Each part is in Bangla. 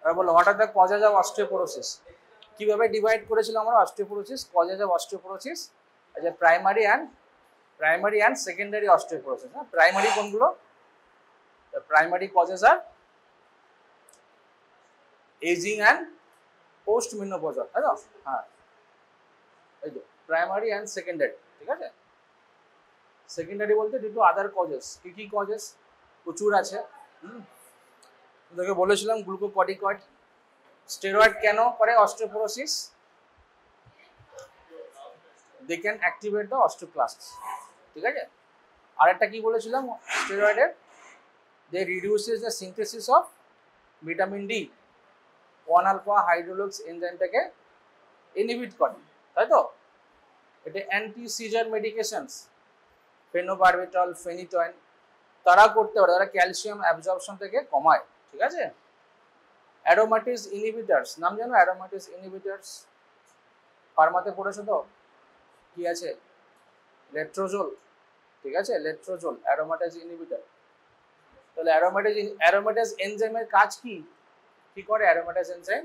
এবার বলো what are the causes of osteoporosis. কিভাবে ডিভাইড করেছিল আমরা অস্টিওপোরোসিস, কজেস অফ অস্টিওপোরোসিস, আচ্ছা প্রাইমারি অ্যান্ড সেকেন্ডারি অস্টিওপোরোসিস। হ্যাঁ, প্রাইমারি কোনগুলো? Primary causes are ageing and post menopausal, তাই তো? হ্যাঁ, এই তো প্রাইমারি অ্যান্ড সেকেন্ডারি, ঠিক আছে। সেকেন্ডারি বলতে ডিউ টু আদার কজেস। কি কি কজেস? প্রচুর আছে। তোকে বলেছিলাম গ্লুকোকর্টিকয়েড। স্টেরয়েড কেন করে osteoporosis? They can activate the osteoclast, ঠিক আছে। আরেকটা কি বলেছিলাম স্টেরয়েডের? They reduces the synthesis of vitamin D, 1-alpha hydroxylase এনজাইমটাকে ইনহিবিট করে, তাই তো। এটা anti seizure medications, phenobarbital, phenytoin, তারা করতে পারে, তারা ক্যালসিয়াম অ্যাবজর্পশন থেকে কমায়, ঠিক আছে। অ্যারোমাটিস ইনহিবিটার্স, নাম জানো? অ্যারোমাটিস ইনহিবিটার্স ফার্মাতে পড়েছো তো? কি আছে? লেট্রোজোল, ঠিক আছে, লেট্রোজোল অ্যারোমাটাইজ ইনহিবিটর। তাহলে অ্যারোমাটাইজ এনজাইমের কাজ কি? কি করে অ্যারোমাটাইজ এনজাইম?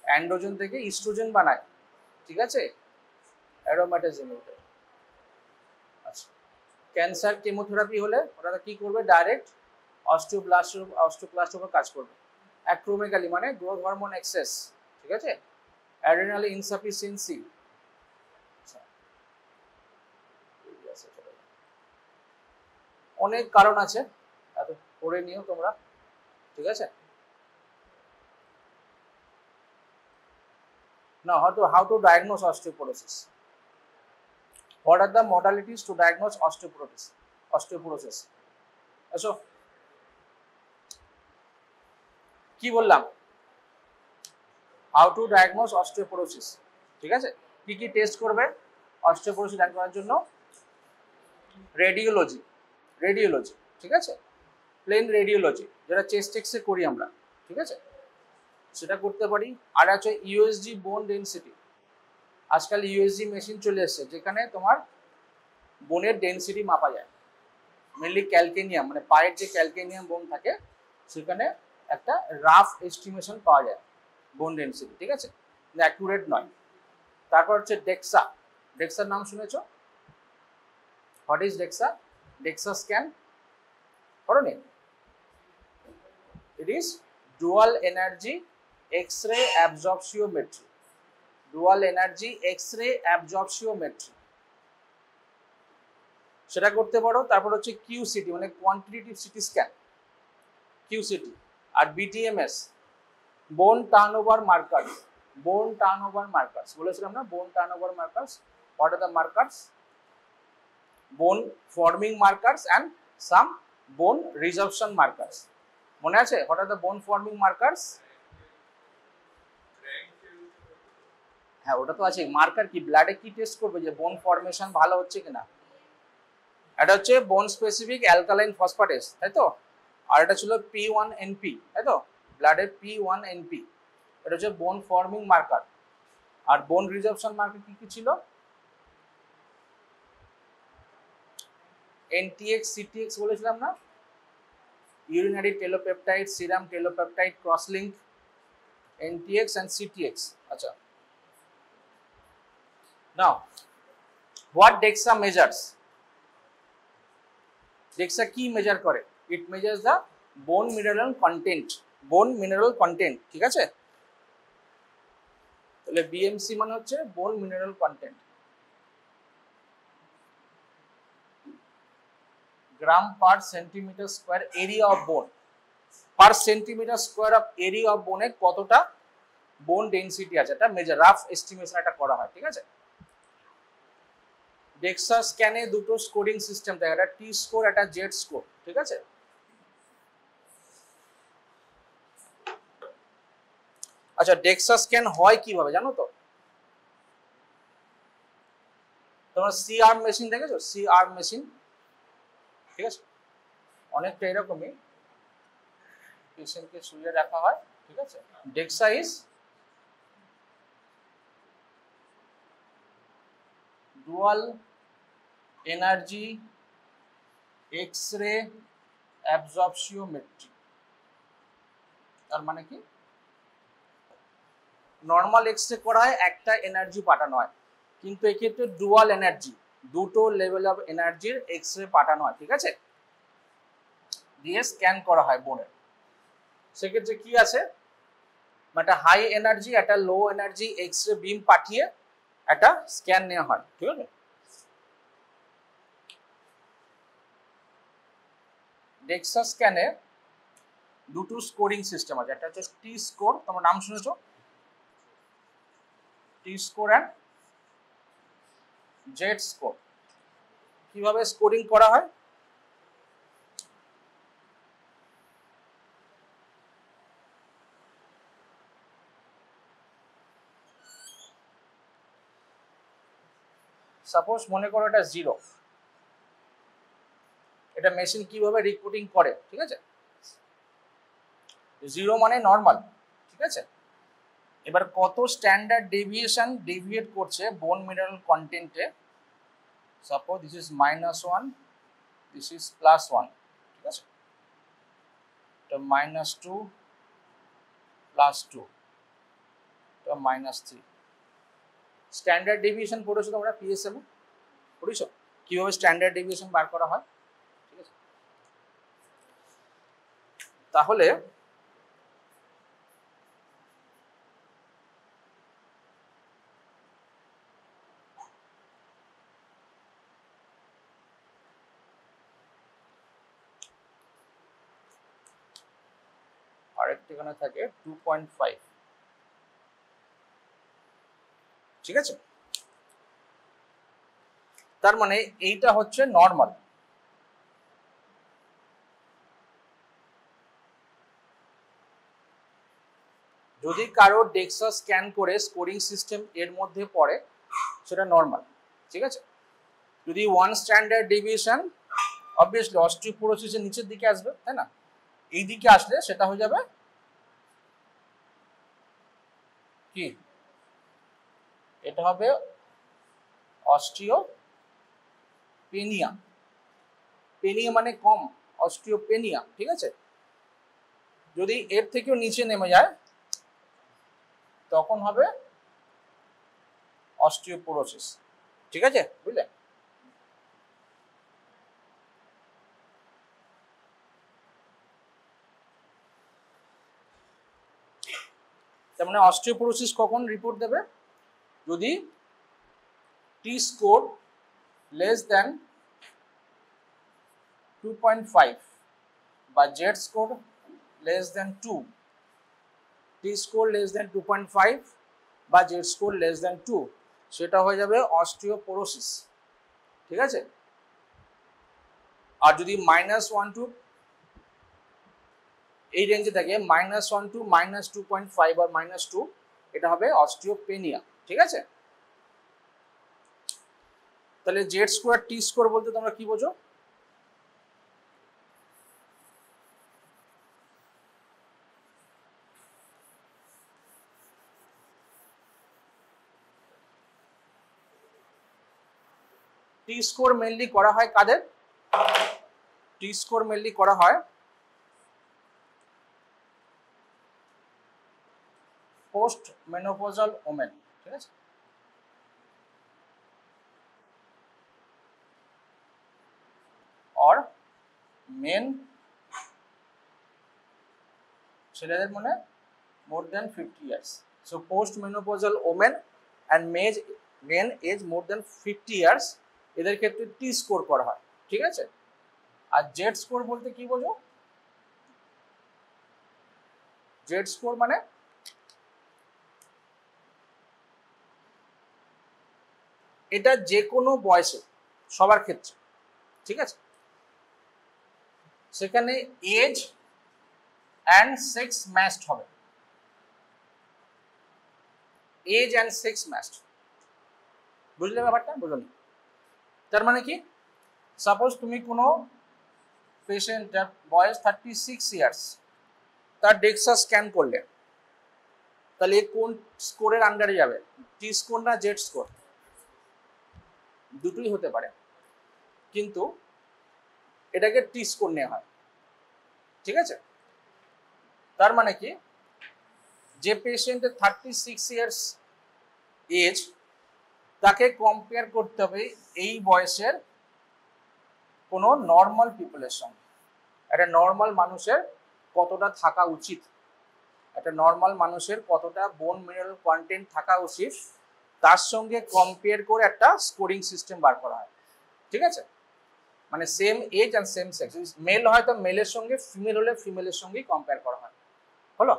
অ্যান্ড্রোজেন থেকে ইস্ট্রোজেন বানায়, ঠিক আছে, অ্যারোমাটাইজ ইনহিবিটর। আচ্ছা, ক্যান্সার কেমোথেরাপি হলে ওরা কি করবে? ডাইরেক্ট অস্টিওক্লাস্টের উপর কাজ করবে। অ্যাক্রোমেগালি মানে গ্রোথ হরমোন এক্সেস, ঠিক আছে, অ্যাড্রেনাল ইনসাফিসিয়েন্সি। অনেক কারণ আছে, এত পড়ে নিও তোমরা, ঠিক আছে। Now, how to diagnose osteoporosis? What are the modalities to diagnose osteoporosis? আচ্ছা, কি বললাম? How to diagnose osteoporosis, ঠিক আছে। কি কি টেস্ট করবে অস্টিওপোরোসিস ডায়াগনোস করার জন্য? রেডিওলজি, ঠিক আছে, প্লেন রেডিওলজি, যেটা চেস্ট এক্সরে করি আমরা, ঠিক আছে, সেটা করতে পারি। আর আছে ইউএসজি বোন ডেনসিটি। আজকাল ইউএসজি মেশিন চলে এসেছে যেখানে তোমার বোনের ডেনসিটি মাপা যায়। মেনলি ক্যালকেনিয়াম, মানে পায়ের যে ক্যালকেনিয়াম বোন থাকে সেখানে একটা রাফ এস্টিমেশন পাওয়া যায় বোন ডেনসিটি, ঠিক আছে, অ্যাকুরেট নয়। তারপর হচ্ছে ডেক্সার নাম শুনেছো? হোয়াট ইজ ডেক্সা স্ক্যান করোনি? It is dual energy X-ray absorptiometry, সেটা করতে পারো। তারপর হচ্ছে কিউসিটি মানে কোয়ান্টিটেটিভ সিটি স্ক্যান, কিউসিটি। আর বিটিএমএস, বোন টার্নওভার মার্কার্স, বলেছিলাম না bone turnover markers. What are the markers? Bone forming markers and some bone resorption markers. মনে আছে? What are the bone forming markers? হ্যাঁ, ওটা তো আছে। মার্কার কি? ব্লাডে কি টেস্ট করবে যে বোন ফর্মেশন ভালো হচ্ছে কিনা? এটা হচ্ছে বোন স্পেসিফিক অ্যালকালাইন ফসফেটেস, তাই তো। আর এটা ছিল P1NP, তাই তো, ব্লাডের P1NP। এটা হচ্ছে বোন ফর্মিং মার্কার। আর বোন রিজর্পশন মার্কার কি কি ছিল? NTX, CTX বলেছিলাম না, urinary telopeptide, serum telopeptide crosslink, NTX and CTX। আচ্ছা, now what DEXA measures? DEXA কি মেজার করে? It measures the bone mineral content, ঠিক আছে। তাহলে বিএমসি মানে হচ্ছে bone mineral content, gram per centimetre square area of bone. Per centimetre square of area of বোনে কতটা বোন ডেনসিটি আছে, এটা মেজার, রাফ এস্টিমেশন এটা করা হয়, ঠিক আছে। ডেক্সা স্ক্যানে দুটো স্কোরিং সিস্টেম থাকে, একটা টি স্কোর, একটা জেড স্কোর, ঠিক আছে। আচ্ছা, ডেক্সা স্ক্যান হয় কিভাবে জানো তো? তোমরা সিআর মেশিন দেখেছো? সিআর মেশিন, ঠিক আছে, অনেকটা এরকমই, পেশেন্টকে শুয়ে রাখা হয়, ঠিক আছে। DEXA is dual energy X-ray absorptiometry. তার মানে কি নর্মাল এক্সরে করা হয় একটা এনার্জি পাঠানো হয়, কিন্তু এক্ষেত্রে ডুয়াল এনার্জি, দুটো লেভেল অফ এনার্জির এক্সরে পাঠানো হয়, ঠিক আছে, দিয়ে স্ক্যান করা হয় বোনের। সেক্ষেত্রে কি আছে, একটা হাই এনার্জি একটা লো এনার্জি এক্সরে বিম পাঠিয়ে একটা স্ক্যান নেওয়া হয়, ঠিক আছে। ডেক্সা স্ক্যানে দুটো স্কোরিং সিস্টেম আছে, একটা হচ্ছে টি স্কোর, তোমার নাম শুনেছো, টি স্কোর অ্যান্ড জেড স্কোর। কিভাবে স্কোরিং করা হয়, সাপোজ মনে করো এটা 0, এটা মেশিন কিভাবে রিপোর্টিং করে, ঠিক আছে, 0 মানে নর্মাল, ঠিক আছে। এবার কত স্ট্যান্ডার্ড ডেভিয়েশন ডেভিয়েট করছে বোন মিনারেল কন্টেন্টে, suppose this is -1, this is +1, ঠিক আছে, এটা -2, +2, এটা -3। স্ট্যান্ডার্ড ডেভিয়েশন পড়েছো তোমরা পিএসএম এ, পড়েছো কিভাবে স্ট্যান্ডার্ড ডেভিয়েশন বার করা হয়, ঠিক আছে। তাহলে আরেকটা এখানে থাকে 2.5, ঠিক আছে। তার মানে এইটা হচ্ছে নর্মাল। যদি কারো ডেক্সা স্ক্যান করে স্কোরিং সিস্টেম এর মধ্যে পড়ে সেটা নর্মাল, ঠিক আছে। যদি ওয়ান স্ট্যান্ডার্ড ডেভিয়েশন অবভিয়াসলি অস্টিওপোরোসিসের নিচের দিকে আসবে, তাই না, এই দিকে আসলে সেটা হয়ে যাবে কি, এটা হবে অস্টিওপেনিয়া, পেনিয়া মানে কম, অস্টিওপেনিয়া, ঠিক আছে। যদি এর থেকেও নিচে নেমে যায় তখন হবে অস্টিওপোরোসিস, ঠিক আছে, বুঝলে। তার মানে অস্টিওপোরোসিস কখন রিপোর্ট দেবে, যদি টি স্কোর লেস দেন 2.5 বা জেড স্কোর লেস দেন 2, টি স্কোর লেস দেন 2.5 বা জেড স্কোর লেস দেন 2, সেটা হয়ে যাবে অস্টিওপোরোসিস, ঠিক আছে। আর যদি -1 to এই রেঞ্জে থাকে, -1 to -2.5 আর -2, এটা হবে অস্টিওপেনিয়া, ঠিক আছে। তাহলে জেড স্কোয়ার টি স্কোর বলতে তোমরা কি বোঝো, টি স্কোর মেনলি করা হয় কাদের, টি স্কোর মেনলি করা হয় পোস্ট মেনোপজাল ওমেন, ঠিক আছে। और মেন ছেলেদের মানে more than 50 years, so post menopausal women and men age more than 50 years, এদের ক্ষেত্রে টি স্কোর করা হয়, ঠিক আছে। আর জেড স্কোর বলতে কি বোঝো, জেড স্কোর মানে এটা যে কোনো বয়সে সবার ক্ষেত্রে, ঠিক আছে, সেখানে এজ অ্যান্ড সেক্স ম্যাচড হবে, এজ অ্যান্ড সেক্স ম্যাচড, বুঝলে ব্যাপারটা, বুঝলি। তার মানে কি, সাপোজ তুমি কোনো পেশেন্ট যার বয়স 36 ইয়ার্স, তার ডেক্সা স্ক্যান করলে, তাহলে কোন স্কোরের আন্ডারে যাবে, টি স্কোর না জেড স্কোর, দুটোই হতে পারে, কিন্তু এটাকে টি স্কোর নেওয়া হয়, ঠিক আছে। তার মানে কি, যে পেশেন্টের 36 ইয়ার্স এজ, তাকে কম্পেয়ার করতে হবে এই বয়সের কোনো নর্মাল পিপলের সঙ্গে। একটা নর্মাল মানুষের কতটা থাকা উচিত, একটা নর্মাল মানুষের কতটা বোন মিনারেল কন্টেন্ট থাকা উচিত, তার সঙ্গে কম্পেয়ার করে একটা স্কোরিং সিস্টেম বার করা হয়। ঠিক আছে, মানে same age and same sex, male হয় তো মেলের সঙ্গে, ফিমেল হলে ফিমেলের সঙ্গেই কম্পেয়ার করা হয়। হলো,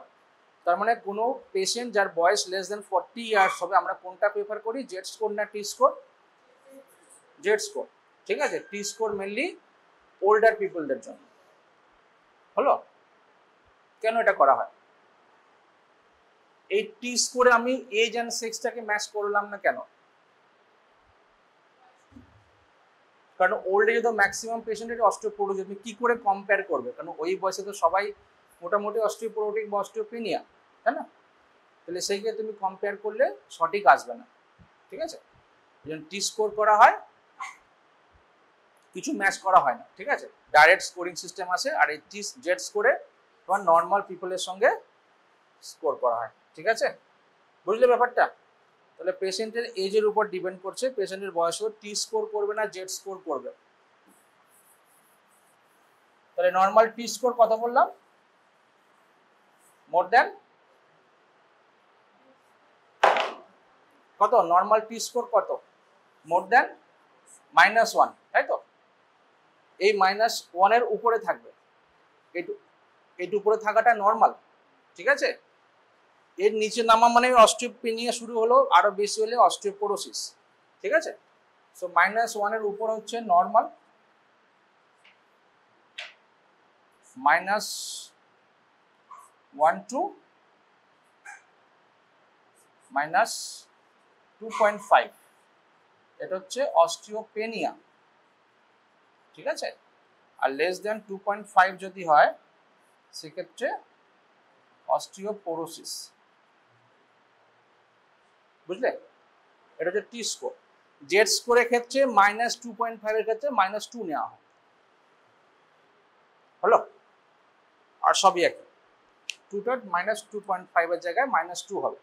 তার মানে কোনো পেশেন্ট যার বয়স লেস দেন 40 ইয়ার্স হবে, আমরা কোনটা প্রেফার করি, জেড স্কোর না টি স্কোর? Z score. ঠিক আছে, টি স্কোর মেনলি ওল্ডার পিপলদের জন্য। হলো, কেন এটা করা হয়? এই টি স্কোরে আমি এজ অ্যান্ড সেক্সটাকে ম্যাচ করলাম না কেন? কারণ ওল্ড এজে তো ম্যাক্সিমাম পেশেন্টের অস্টিওপোরোসিস, তুমি কি করে কম্পেয়ার করবে? কারণ ওই বয়সে তো সবাই মোটামুটি অস্টিওপোরোটিক বা অস্টিওপেনিয়া, তাই না? তাহলে সেইকে তুমি কম্পেয়ার করলে সঠিক আসবে না। ঠিক আছে, টি স্কোর করা হয়, কিছু ম্যাচ করা হয় না। ঠিক আছে, ডাইরেক্ট স্কোরিং সিস্টেম আছে, আর এই টি জেড স্কোরে তোমার নর্মাল পিপলের সঙ্গে স্কোর করা হয়। ঠিক আছে, বুঝলে ব্যাপারটা? তাহলে পেশেন্টের এজের উপর ডিপেন্ড করছে, পেশেন্টের বয়সও টি স্কোর করবে না জেড স্কোর করবে। তাহলে নর্মাল টি স্কোর কত বললাম? মোর দ্যান কত? নর্মাল টি স্কোর কত? মোর দ্যান -1, তাই তো? এই -1 এর উপরে থাকবে, এইটু উপরে থাকাটা নর্মাল। ঠিক আছে, এর নিচে নামা মানে অস্টিওপেনিয়া শুরু হলো, আরো বেশি হলে অস্টিওপোরোসিস। ঠিক আছে, সো -1 এর উপর হচ্ছে নর্মাল, -1 to -2.5, এটা হচ্ছে অস্টিওপেনিয়া। ঠিক আছে, আর লেস দেন 2.5 যদি হয় সেক্ষেত্রে অস্টিওপোরোসিস। বুঝলে? এটা হচ্ছে টি স্কোর। জেড স্কোরের ক্ষেত্রে -2.5 এর ক্ষেত্রে -2 নেওয়া হয়। হলো, আর সবই একই, টুটার -2.5 এর জায়গায় -2 হবে।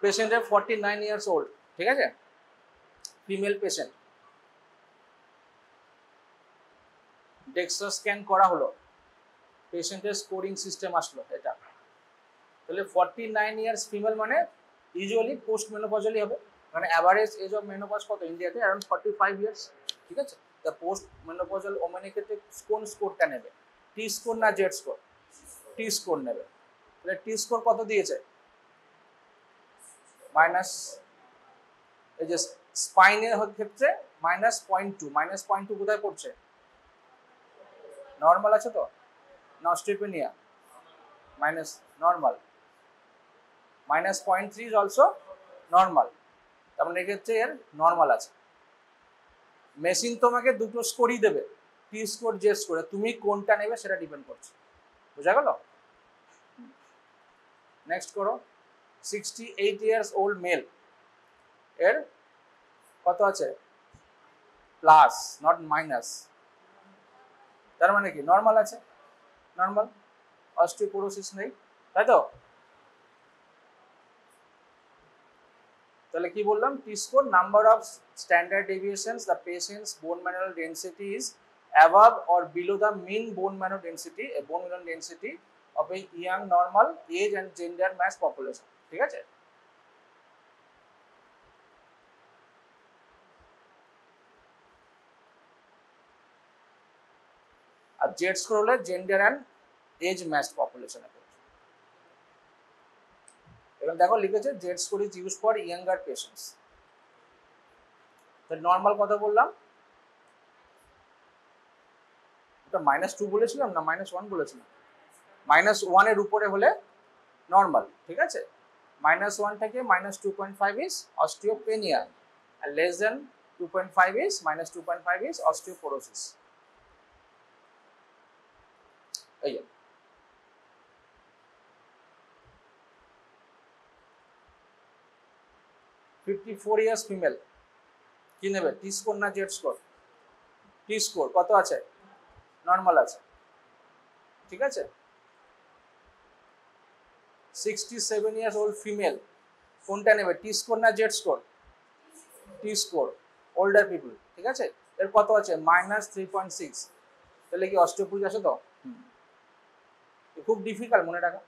পেশেন্টের 49 ইয়ার্স ওল্ড, ঠিক আছে, ফিমেল পেশেন্ট, ডেক্সা স্ক্যান করা হলো, পেশেন্টের স্কোরিং সিস্টেম আসলো এটা। তাহলে 49 ইয়ার্স ফিমেল মানে ইউজুয়ালি পোস্ট মেনোপজালি হবে, মানে অ্যাভারেজ এজ অফ মেনোপজ কত ইন্ডিয়াতে? Around 45 years. ঠিক আছে, তা পোস্ট মেনোপজাল ওমেনের ক্ষেত্রে কোন স্কোরটা নেবে, টি স্কোর না জেড স্কোর? টি স্কোর নেবে। তাহলে টি স্কোর কত দিয়েছে? মাইনাস, এই যে স্পাইনের ক্ষেত্রে -0.2, -0.2 কোথায় পড়ছে? নর্মাল আছে তো, না osteopenia? Minus normal, -0.3 is also normal, তার মানে এক্ষেত্রে এর নর্মাল আছে। মেশিন তোমাকে দুটো স্কোরই দেবে, টি স্কোর জেড স্কোর, তুমি কোনটা নেবে সেটা ডিপেন্ড করছে। বোঝা গেল? নেক্সট করো, 68 ইয়ার্স ওল্ড মেল, এর কত আছে? প্লাস, নট মাইনাস, তার মানে কি নর্মাল আছে, নর্মাল, অস্টিওপোরোসিস নেই, তাই তো? তাহলে কি বললাম? T score, number of standard deviations the patients bone mineral density is above or below the mean bone mineral density of a young normal age and gender match population. ঠিক আছে, আর জেড স্কোর হলে জেন্ডার অ্যান্ড এজ ম্যাচ পপুলেশনের ক্ষেত্রে। এবার দেখো লিখেছে Z score is use for younger patients. তো নর্মাল কথা বললাম, এটা -2 বলেছিলাম না -1 বলেছিলাম? -1 এর উপরে হলে নর্মাল। ঠিক আছে, -1 থেকে -2.5 ইজ অস্টিওপেনিয়া, আর less than 2.5 is -2.5 is osteoporosis. এই 54 ইয়ার্স ফিমেল, কি নেবে, টি স্কোর না জেড স্কোর? টি স্কোর কত আছে? নর্মাল আছে। ঠিক আছে, 67 ইয়ার্স ওল্ড ফিমেল, কোনটা নেবে, টি স্কোর না Z score? T score, older people, ঠিক আছে। এর কত আছে, -3.6, তাহলে কি অস্টিওপোরোসিস আছে তো? খুব ডিফিকাল্ট মনে রাখা,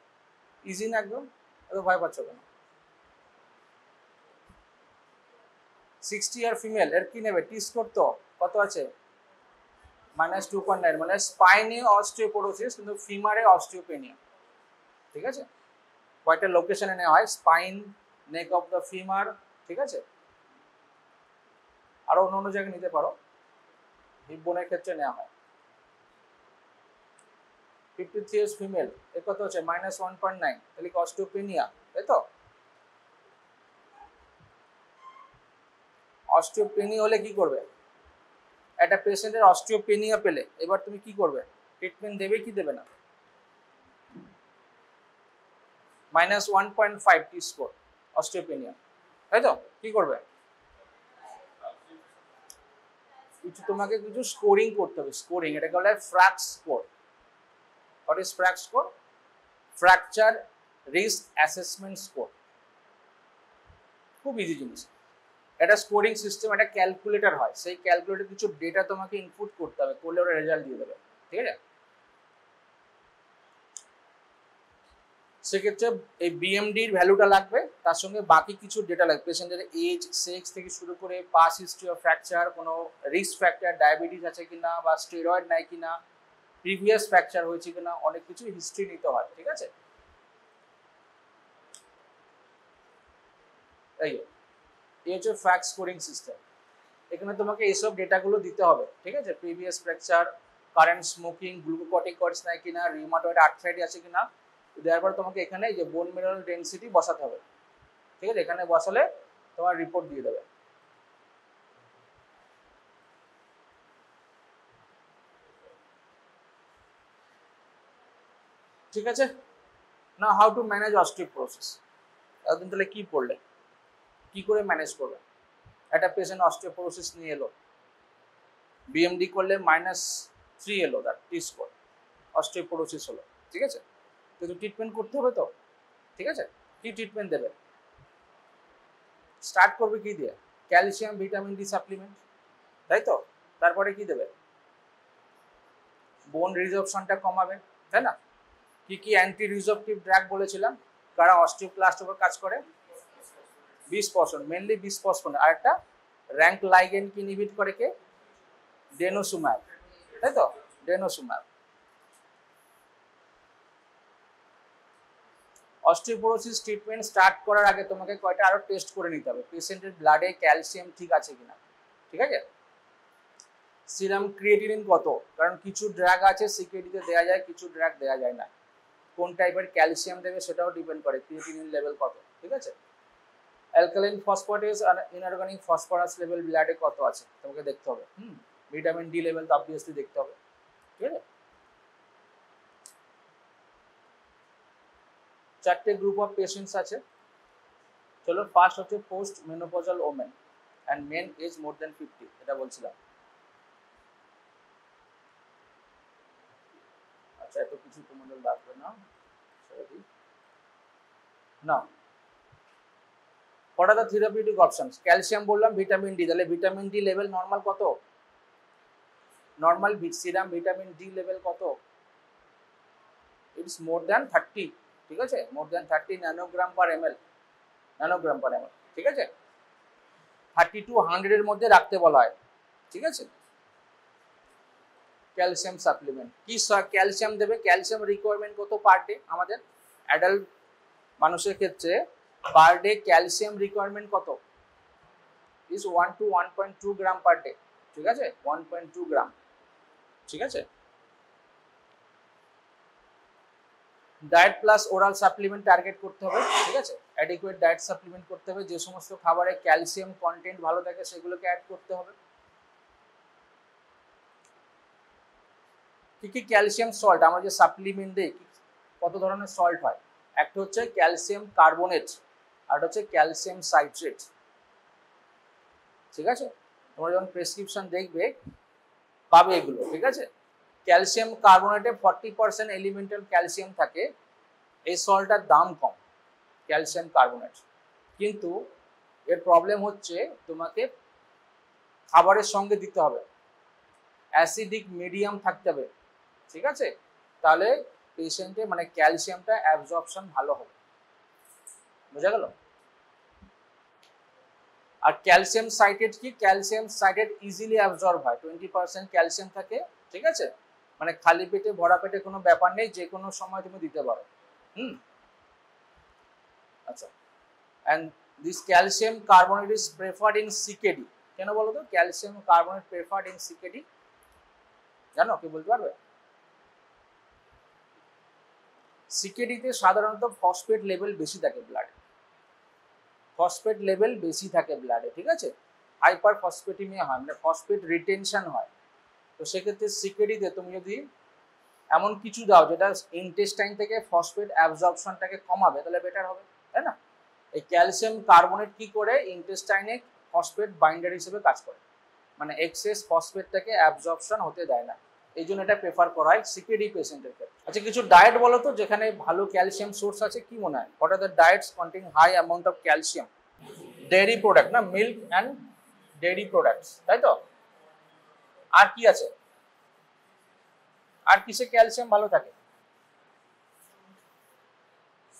ইজি না একদম, এত ভয় পাচ্ছ কেন? 60 ইয়ার ফিমেল, এর কি নেবে, টি স্কোর তো কত আছে, -2.9, মানে স্পাইনে অস্টিওপোরোসিস কিন্তু ফিমারে অস্টিওপেনিয়া, ঠিক আছে। কয়েকটা লোকেশনে নেওয়া হয়, spine, neck of the femur, ঠিক আছে, আরো অন্য জায়গায় নিতে পারো, হিপ বোনের ক্ষেত্রে নেওয়া হয়। 53 ইয়ার্স ফিমেল, এর কত আছে, -1.9, তাহলে কি অস্টিওপেনিয়া, তাই তো? অস্টিওপেনিয়া হলে কি করবে, একটা পেশেন্টের অস্টিওপেনিয়া পেলে এবার তুমি কি করবে, ট্রিটমেন্ট দেবে কি দেবে না? -1.5 টি স্কোর অস্টিওপেনিয়া, তাই তো, কি করবে, কিছু তোমাকে কিছু স্কোরিং করতে হবে, স্কোরিং, এটাকে বলা হয় FRAX score. What is FRAX score? Fracture risk assessment score, খুব ইজি জিনিস। একটা স্কোরিং সিস্টেম, একটা ক্যালকুলেটর হয়, সেই ক্যালকুলেটর কিছু ডেটা তোমাকে ইনপুট করতে হবে, করলে ওরা রেজাল্ট দিয়ে দেবে, ঠিক আছে। সেক্ষেত্রে এই বিএমডির ভ্যালুটা লাগবে, তার সঙ্গে বাকি কিছু ডেটা লাগবে, পেশেন্টের এজ, সেক্স থেকে শুরু করে পাস হিস্ট্রি অফ ফ্র্যাকচার, কোনো রিস্ক ফ্যাক্টর, ডায়াবেটিস আছে কিনা, বা স্টেরয়েড নাই কিনা, প্রিভিয়াস ফ্র্যাকচার হয়েছে কিনা, অনেক কিছু হিস্ট্রি নিতে হয়, ঠিক আছে। এই হচ্ছে ফ্র্যাক্স স্কোরিং সিস্টেম। এখানে তোমাকে এইসব ডেটাগুলো দিতে হবে, ঠিক আছে, previous fracture, current smoking, glucocorticoids নাই কিনা, রিউমাটয়েড আর্থ্রাইটিস আছে কিনা, দেওয়ার পর তোমাকে এখানে যে বোন মিনারেল ডেনসিটি বসাতে হবে, ঠিক আছে, এখানে বসালে তোমার রিপোর্ট দিয়ে দেবে। ঠিক আছে না, হাউ টু ম্যানেজ অস্টিওপোরোসিস, এতদিন তাহলে কি পড়লে, কি করে ম্যানেজ করবে? একটা পেশেন্ট অস্টিওপোরোসিস নিয়ে এলো, বিএমডি করলে -3 এলো তার টি স্কোর, অস্টিওপোরোসিস হলো, ঠিক আছে, তো ট্রিটমেন্ট করতে হবে তো, ঠিক আছে। কি ট্রিটমেন্ট দেবে, স্টার্ট করবে কি দিয়ে, ক্যালসিয়াম ভিটামিন ডি সাপ্লিমেন্ট, তাই তো, তারপরে কি দেবে, বোন রিজর্পশনটা কমাবে, তাই না। কি কি অ্যান্টি রিজর্পটিভ ড্রাগ বলেছিলাম, কারা অস্টিওক্লাস্ট উপর কাজ করে, 20%, মেনলি 20%, আর একটা র্যাঙ্ক লাইগেন্ড কি ইনহিবিট করে, কে, ডেনোসুম্যাব, তাই তো, ডেনোসুম্যাব। অস্টিওপোরোসিস ট্রিটমেন্ট স্টার্ট করার আগে তোমাকে কয়টা আরো টেস্ট করে নিতে হবে, পেশেন্টের ব্লাডে ক্যালসিয়াম ঠিক আছে কিনা, ঠিক আছে, সিরাম ক্রিয়েটিনিন কত, কারণ কিছু ড্রাগ আছে সিকেডিতে দেওয়া যায়, কিছু ড্রাগ দেওয়া যায় না, কোন টাইপের ক্যালসিয়াম দেবে সেটাও ডিপেন্ড করে, ক্রিয়েটিনিন লেভেল কত, ঠিক আছে। অ্যালকালাইন ফসফেটেস আর ইনঅর্গানিক ফসফরাস লেভেল ব্লাডে কত আছে তোমাকে দেখতে হবে, ভিটামিন ডি লেভেল তো অবভিয়াসলি দেখতে হবে, ঠিক আছে। 4টে গ্রুপ অফ পেশেন্টস আছে, চলো ফার্স্ট হচ্ছে post menopausal women and men age more than 50, এটা বলছিলাম। আচ্ছা, এত কিছু তোমাদের লাগবে না, না। What are the therapeutic options? Calcium বললাম, ভিটামিন ডি, তাহলে ভিটামিন ডি লেভেল নর্মাল কত, normal serum vitamin D level কত, ইটস মোর দ্যান 30, ঠিক আছে, মোর দ্যান 30 ন্যানোগ্রাম পার এমএল, ন্যানোগ্রাম পার এমএল, ঠিক আছে, 30 to 100 এর মধ্যে রাখতে বলা হয়, ঠিক আছে। ক্যালসিয়াম সাপ্লিমেন্ট, কি ক্যালসিয়াম দেবে, ক্যালসিয়াম রিকোয়ারমেন্ট কত পার ডে, আমাদের অ্যাডাল্ট মানুষের ক্ষেত্রে পার ডে ক্যালসিয়াম রিকোয়ারমেন্ট কত, is 1 to 1.2 gram per day, ঠিক আছে, 1.2 গ্রাম, ঠিক আছে। Diet plus oral supplement target করতে হবে, ঠিক আছে, অ্যাডিকুয়েট ডায়েট সাপ্লিমেন্ট করতে হবে, যে সমস্ত খাবারে ক্যালসিয়াম কন্টেন্ট ভালো থাকে সেগুলোকে অ্যাড করতে হবে। কি কি ক্যালসিয়াম সল্ট, আমরা যে সাপ্লিমেন্ট দিই কত ধরনের সল্ট হয়, একটা হচ্ছে ক্যালসিয়াম কার্বনেট, আর হচ্ছে ক্যালসিয়াম সাইট্রেট, ঠিক আছে, তোমরা যখন প্রেসক্রিপশন দেখবে পাবে এগুলো, ঠিক আছে। ক্যালসিয়াম কার্বনেটে 40% এলিমেন্টাল ক্যালসিয়াম থাকে, এই সল্টটার দাম কম, ক্যালসিয়াম কার্বনেট, কিন্তু এর প্রবলেম হচ্ছে তোমাকে খাবারের সঙ্গে দিতে হবে, অ্যাসিডিক মিডিয়াম থাকতে হবে, ঠিক আছে, তাহলে পেশেন্টের মানে ক্যালসিয়ামটা অ্যাবজর্পশন ভালো হবে। বোঝা গেল? আর ক্যালসিয়াম সাইটেট কি, ক্যালসিয়াম সাইটেট ইজিলি অ্যাবজর্ব হয়, 20% ক্যালসিয়াম থাকে, ঠিক আছে, মানে খালি পেটে ভরা পেটে কোনো ব্যাপার নেই, যে কোনো সময় তুমি দিতে পারো। আচ্ছা, and this calcium carbonate is preferred in CKD. কেন বলো তো calcium carbonate preferred in CKD? জানো, কি বলতে পারবে? সিকেডিতে সাধারণত ফসফেট লেভেল বেশি থাকে ব্লাডে, ফসফেট লেভেল বেশি থাকে ব্লাডে, ঠিক আছে, হাইপার ফসফেটিমিয়া হয়, মানে ফসফেট রিটেনশন হয়। তো সেক্ষেত্রে সিকেডিতে তুমি যদি এমন কিছু দাও যেটা ইন্টেস্টাইন থেকে ফসফেট অ্যাবজর্পশনটাকে কমাবে, তাহলে বেটার হবে, তাই না? এই ক্যালসিয়াম কার্বনেট কি করে, ইন্টেস্টাইনে ফসফেট বাইন্ডার হিসেবে কাজ করে, মানে এক্সেস ফসফেটটাকে অ্যাবজর্পশন হতে দেয় না, এই জন্য এটা প্রেফার করা হয় সিকেডি পেশেন্টের ক্ষেত্রে। আচ্ছা, কিছু ডায়েট বলো তো যেখানে ভালো ক্যালসিয়াম সোর্স আছে, কি মনে হয়? What are the diets contain high amount of calcium? Dairy product, না, মিল্ক অ্যান্ড ডেয়ারি প্রোডাক্টস, তাই তো? আর কি আছে? আর কিসে ক্যালসিয়াম ভালো থাকে?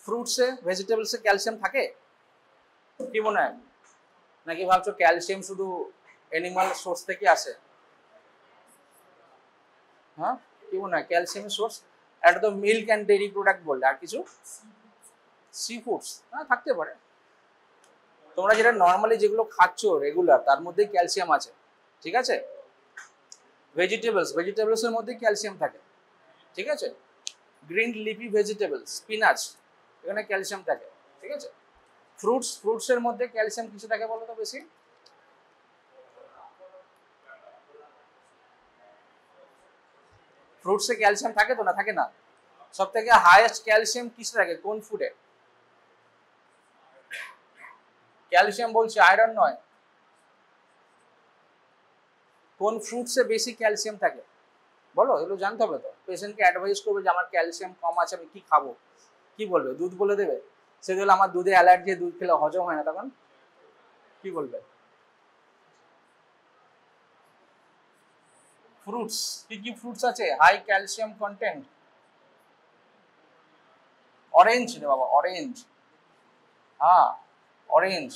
ফ্রুটসে, ভেজিটেবলসে ক্যালসিয়াম থাকে, কি মনে হয়? নাকি ভাবছো ক্যালসিয়াম শুধু অ্যানিমাল সোর্স থেকে আসে? হ্যাঁ, কি মনে হয় ক্যালসিয়ামের সোর্স? এটা তো মিল্ক অ্যান্ড ডেয়ারি প্রোডাক্ট বললে, আর কিছু? সি ফুডস, হ্যাঁ থাকতে পারে। তোমরা যেটা নর্মালি যেগুলো খাচ্ছ রেগুলার, তার মধ্যেই ক্যালসিয়াম আছে, ঠিক আছে। ভেজিটেবলসের মধ্যে ক্যালসিয়াম থাকে, ঠিক আছে। গ্রিন লিফি ভেজিটেবল, স্পিনাচ, এখানে ক্যালসিয়াম থাকে, ঠিক আছে। ফ্রুটসের মধ্যে ক্যালসিয়াম কিসে থাকে বলো তো বেশি? ফ্রুটসে ক্যালসিয়াম থাকে তো, না থাকে না? সব থেকে হাইয়েস্ট ক্যালসিয়াম কিসে থাকে, কোন ফুডে? ক্যালসিয়াম বলছি, আয়রন নয়। কোন ফ্রুটসে বেশি ক্যালসিয়াম থাকে বলো, এগুলো জানতে হবে তো। পেশেন্টকে অ্যাডভাইস করবে যে আমার ক্যালসিয়াম কম আছে, আমি কি খাবো, কি বলবে? দুধ বলে দেবে? সে বলে আমার দুধে অ্যালার্জি, দুধ খেলে হজম হয় না, তখন কি বলবে? ফ্রুটস, কি কি ফ্রুটস আছে হাই ক্যালসিয়াম কন্টেন্ট? অরেঞ্জ রে বাবা, অরেঞ্জ, হ্যাঁ অরেঞ্জ,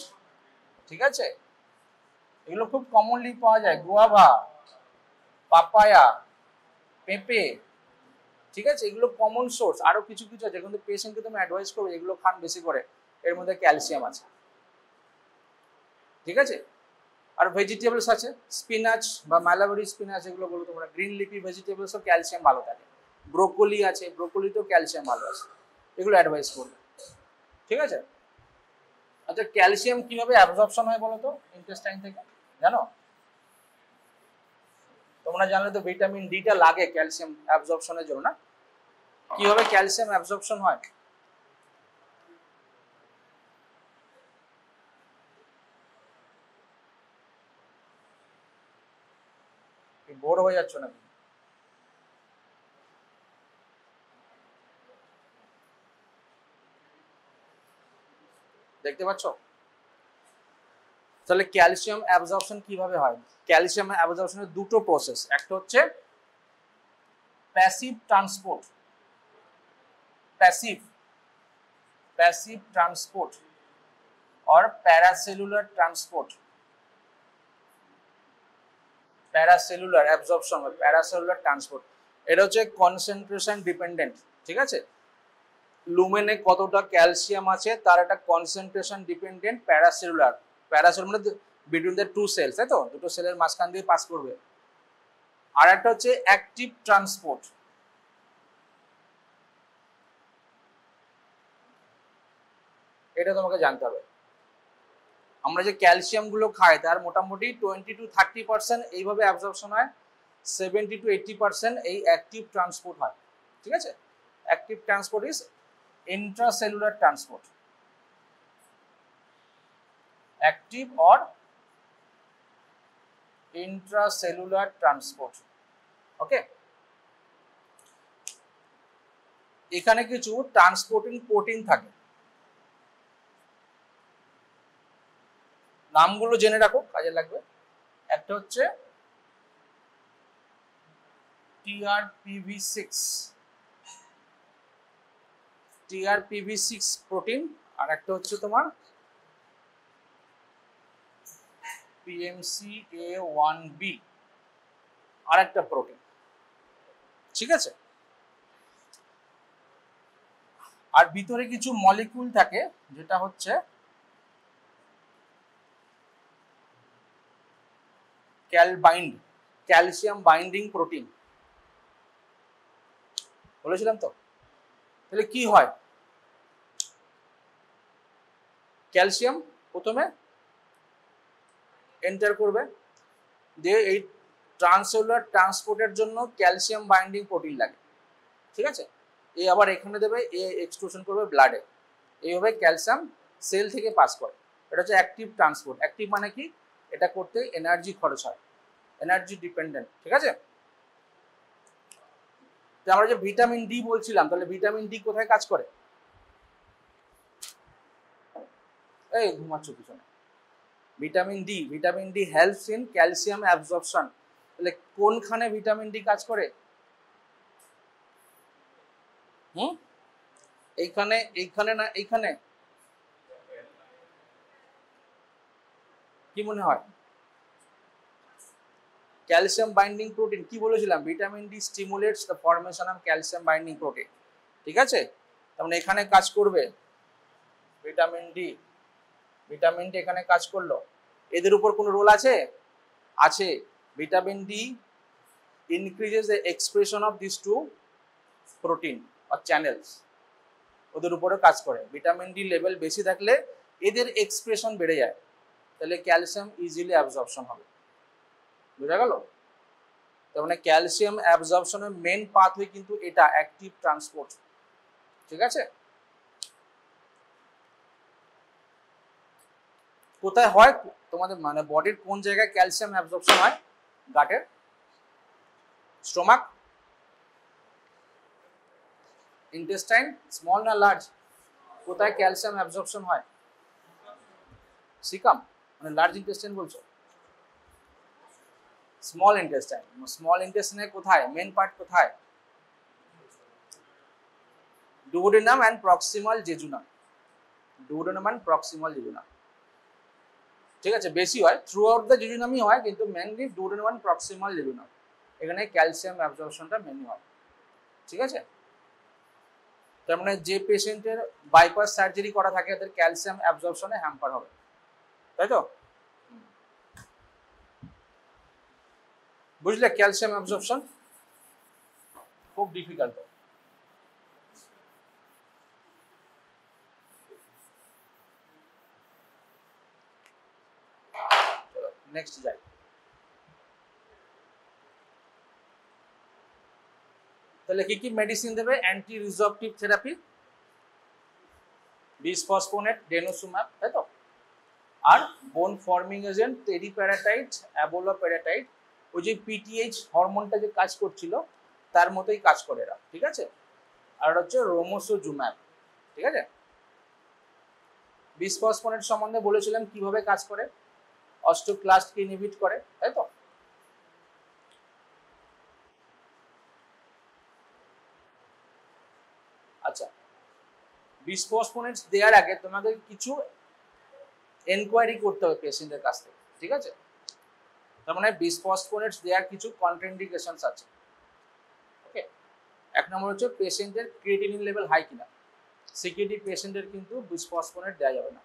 ঠিক আছে, এগুলো খুব কমনলি পাওয়া যায়। গুয়াভা, পাপায়া, পেঁপে, ঠিক আছে, এগুলো কমন সোর্স। আরো কিছু কিছু আছে, কিন্তু পেশেন্টকে তুমি অ্যাডভাইস করবে এগুলো খান বেশি করে, এর মধ্যে ক্যালসিয়াম আছে, ঠিক আছে। আর ভেজিটেবলস আছে, স্পিনাচ বা ম্যালাবেরি স্পিনাচ, এগুলো বলো তোমরা। গ্রিন লিফি ভেজিটেবলসও ক্যালসিয়াম ভালো থাকে। ব্রোকলি আছে, ব্রোকলিতেও ক্যালসিয়াম ভালো আছে, এগুলো অ্যাডভাইস করবে, ঠিক আছে। আচ্ছা, ক্যালসিয়াম কিভাবে অ্যাবজর্পশন হয় বলো তো ইন্টেস্টাইন থেকে, জানো? তোমরা জানলে তো ভিটামিন ডিটা লাগে ক্যালসিয়াম অ্যাবজর্পশনের জন্য, না? কিভাবে ক্যালসিয়াম অ্যাবজর্পশন হয়? বোর হয়ে যাচ্ছ নাকি? দেখতে পাচ্ছ? তাহলে ক্যালসিয়াম অ্যাবজর্পশন কিভাবে হয়? ক্যালসিয়াম অ্যাবজর্পশনের দুটো প্রসেস, একটা হচ্ছে passive transport, passive passive transport और paracellular transport. Paracellular absorption, paracellular transport, এটা হচ্ছে কনসেন্ট্রেশন ডিপেন্ডেন্ট, ঠিক আছে। লুমেনে কতটা ক্যালসিয়াম আছে তার একটা কনসেন্ট্রেশন ডিপেন্ডেন্ট প্যারাসেলুলার। প্যারাসেলুলার মানে বিটুইন দ্য টু সেলস, তাই তো, দুটো সেলের মাঝখান দিয়ে পাস করবে। আর একটা হচ্ছে অ্যাক্টিভ ট্রান্সপোর্ট, এটা তোমাকে জানতে হবে। আমরা যে ক্যালসিয়াম গুলো খাই তার মোটামুটি 20 to 30% এইভাবে অ্যাবজর্পশন হয়, 70 to 80% এই অ্যাক্টিভ ট্রান্সপোর্ট হয়, ঠিক আছে। Active transport is intracellular transport, active or intracellular transport, okay। এখানে কিছু ট্রান্সপোর্টিং প্রোটিন থাকে, নামগুলো জেনে রাখো, কাজে লাগবে। একটা হচ্ছে TRPV6 প্রোটিন, আর একটা হচ্ছে তোমার PMCA1B, আর একটা প্রোটিন, ঠিক আছে। আর ভিতরে কিছু মলিকিউল থাকে যেটা হচ্ছে ক্যালসিয়াম বাইন্ডিং প্রোটিন, বলেছিলাম তো। তাহলে কি হয়, ক্যালসিয়াম প্রথমে এন্টার করবে, দিয়ে এই ট্রান্সসেলুলার ট্রান্সপোর্টের জন্য ক্যালসিয়াম বাইন্ডিং প্রোটিন লাগে, ঠিক আছে। এই আবার এখানে দেবে, এ এক্সক্লুশন করবে ব্লাডে, এইভাবে ক্যালসিয়াম সেল থেকে পাস করে। এটা হচ্ছে অ্যাক্টিভ ট্রান্সপোর্ট। অ্যাক্টিভ মানে কি, এটা করতে এনার্জি খরচ হয়, এনার্জি ডিপেন্ডেন্ট, ঠিক আছে। তো আমরা যে ভিটামিন ডি বলছিলাম, তাহলে ভিটামিন ডি কোথায় কাজ করে? এই ঘুমাচ্ছ পিছনে। Vitamin D helps in calcium absorption. তাহলে কোনখানে ভিটামিন ডি কাজ করে? এইখানে, এইখানে না এইখানে? কি মনে হয়? ক্যালসিয়াম বাইন্ডিং প্রোটিন, কি বলেছিলাম, vitamin D stimulates the formation of calcium binding protein, ঠিক আছে। তার মানে এখানে কাজ করবে ভিটামিন ডি, এখানে কাজ করলো। এদের উপর কোনো রোল আছে? আছে। Vitamin D increases the expression of this two protein or channels, ওদের উপরে কাজ করে। ভিটামিন ডি লেভেল বেশি থাকলে এদের এক্সপ্রেশন বেড়ে যায়, তাহলে ক্যালসিয়াম ইজিলি অ্যাবজর্পশন হবে, বুঝা গেল? তার মানে ক্যালসিয়াম অ্যাবজর্পশনের মেন পাথওয়ে কিন্তু এটা অ্যাক্টিভ ট্রান্সপোর্ট, ঠিক আছে। কোথায় হয় তোমাদের, মানে বডির কোন জায়গায় ক্যালসিয়াম অ্যাবজর্পশন হয়? গাটের, স্টোমাক, ইন্টেস্টাইন, স্মল না লার্জ? কোথায় ক্যালসিয়াম অ্যাবজর্পশন হয়? সিকাম, মানে লার্জ ইন্টেস্টাইন বলছো? Small intestine. স্মল ইন্টেস্টাইনের কোথায়, মেন পার্ট কোথায়? Duodenum and proximal jejunum, duodenum and proximal jejunum, ঠিক আছে। বেশি হয়, থ্রু আউট দ্য জেজুনামই হয়, কিন্তু mainly duodenum and proximal jejunum, এখানে ক্যালসিয়াম অ্যাবজর্পশনটা মেনলি হয়, ঠিক আছে। তার মানে যে পেশেন্টের বাইপাস সার্জারি করা থাকে তাদের ক্যালসিয়াম অ্যাবজর্পশনে হ্যাম্পার হবে, তাই তো? বুঝলে, ক্যালসিয়াম অ্যাবজর্পশন খুব ডিফিকাল্ট। নেক্সট যাই। তাহলে কি কি মেডিসিন দেবে? অ্যান্টি রিজর্পটিভ থেরাপি, বিসফসফোনেট, ডেনোসুম্যাব, তাই তো। আর বোন ফর্মিং এজেন্ট টেরিপ্যারাটাইট, অ্যাবোলোপ্যারাটাইট, ওই যে পিটিএইচ হরমোনটা যে কাজ করছিল তার মতোই কাজ করে এরা, ঠিক আছে। আর হচ্ছে রোমোসোজুম্যাব, ঠিক আছে। বিসফসফোনেট সম্বন্ধে বলেছিলাম কিভাবে কাজ করে, অস্টোক্লাস্টকে ইনহিবিট করে, তাই তো। আচ্ছা, বিসফসফোনেটস দেওয়ার আগে তোমাদের কিছু এনকোয়ারি করতে হবে পেশেন্টের কাছ থেকে, ঠিক আছে। তার মানে বিসফসফোনেটস দেওয়ার কিছু কন্ট্রাইন্ডিকেশনস আছে, ওকে। এক নম্বর হচ্ছে পেশেন্টের ক্রিয়েটিনিন লেভেল হাই কিনা, সিকিউরিটি পেশেন্টের কিন্তু বিসফসফোনেট দেওয়া যাবে না,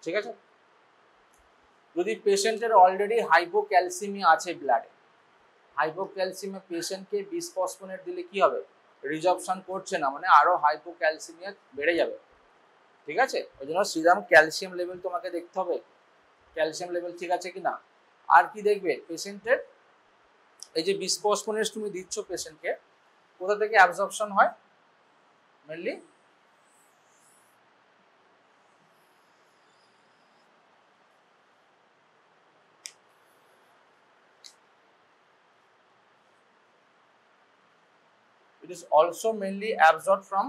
ঠিক আছে। যদি পেশেন্টের অলরেডি হাইপোক্যালসিমিয়া আছে ব্লাডে, হাইপোক্যালসিমিয়া পেশেন্টকে বিসফসফোনেট দিলে কি হবে, রিজর্পশন করছে না, মানে আরো হাইপোক্যালসিমিয়া বেড়ে যাবে, ঠিক আছে। ওই জন্য সিরাম ক্যালসিয়াম লেভেল তোমাকে দেখতে হবে, ক্যালসিয়াম লেভেল ঠিক আছে কিনা। আর কি দেখবে, পেশেন্টের এই যে বিসফসফোনেট তুমি দিচ্ছ পেশেন্টকে, কোথা থেকে অ্যাবজর্পশন হয়, mainly It is also mainly absorbed from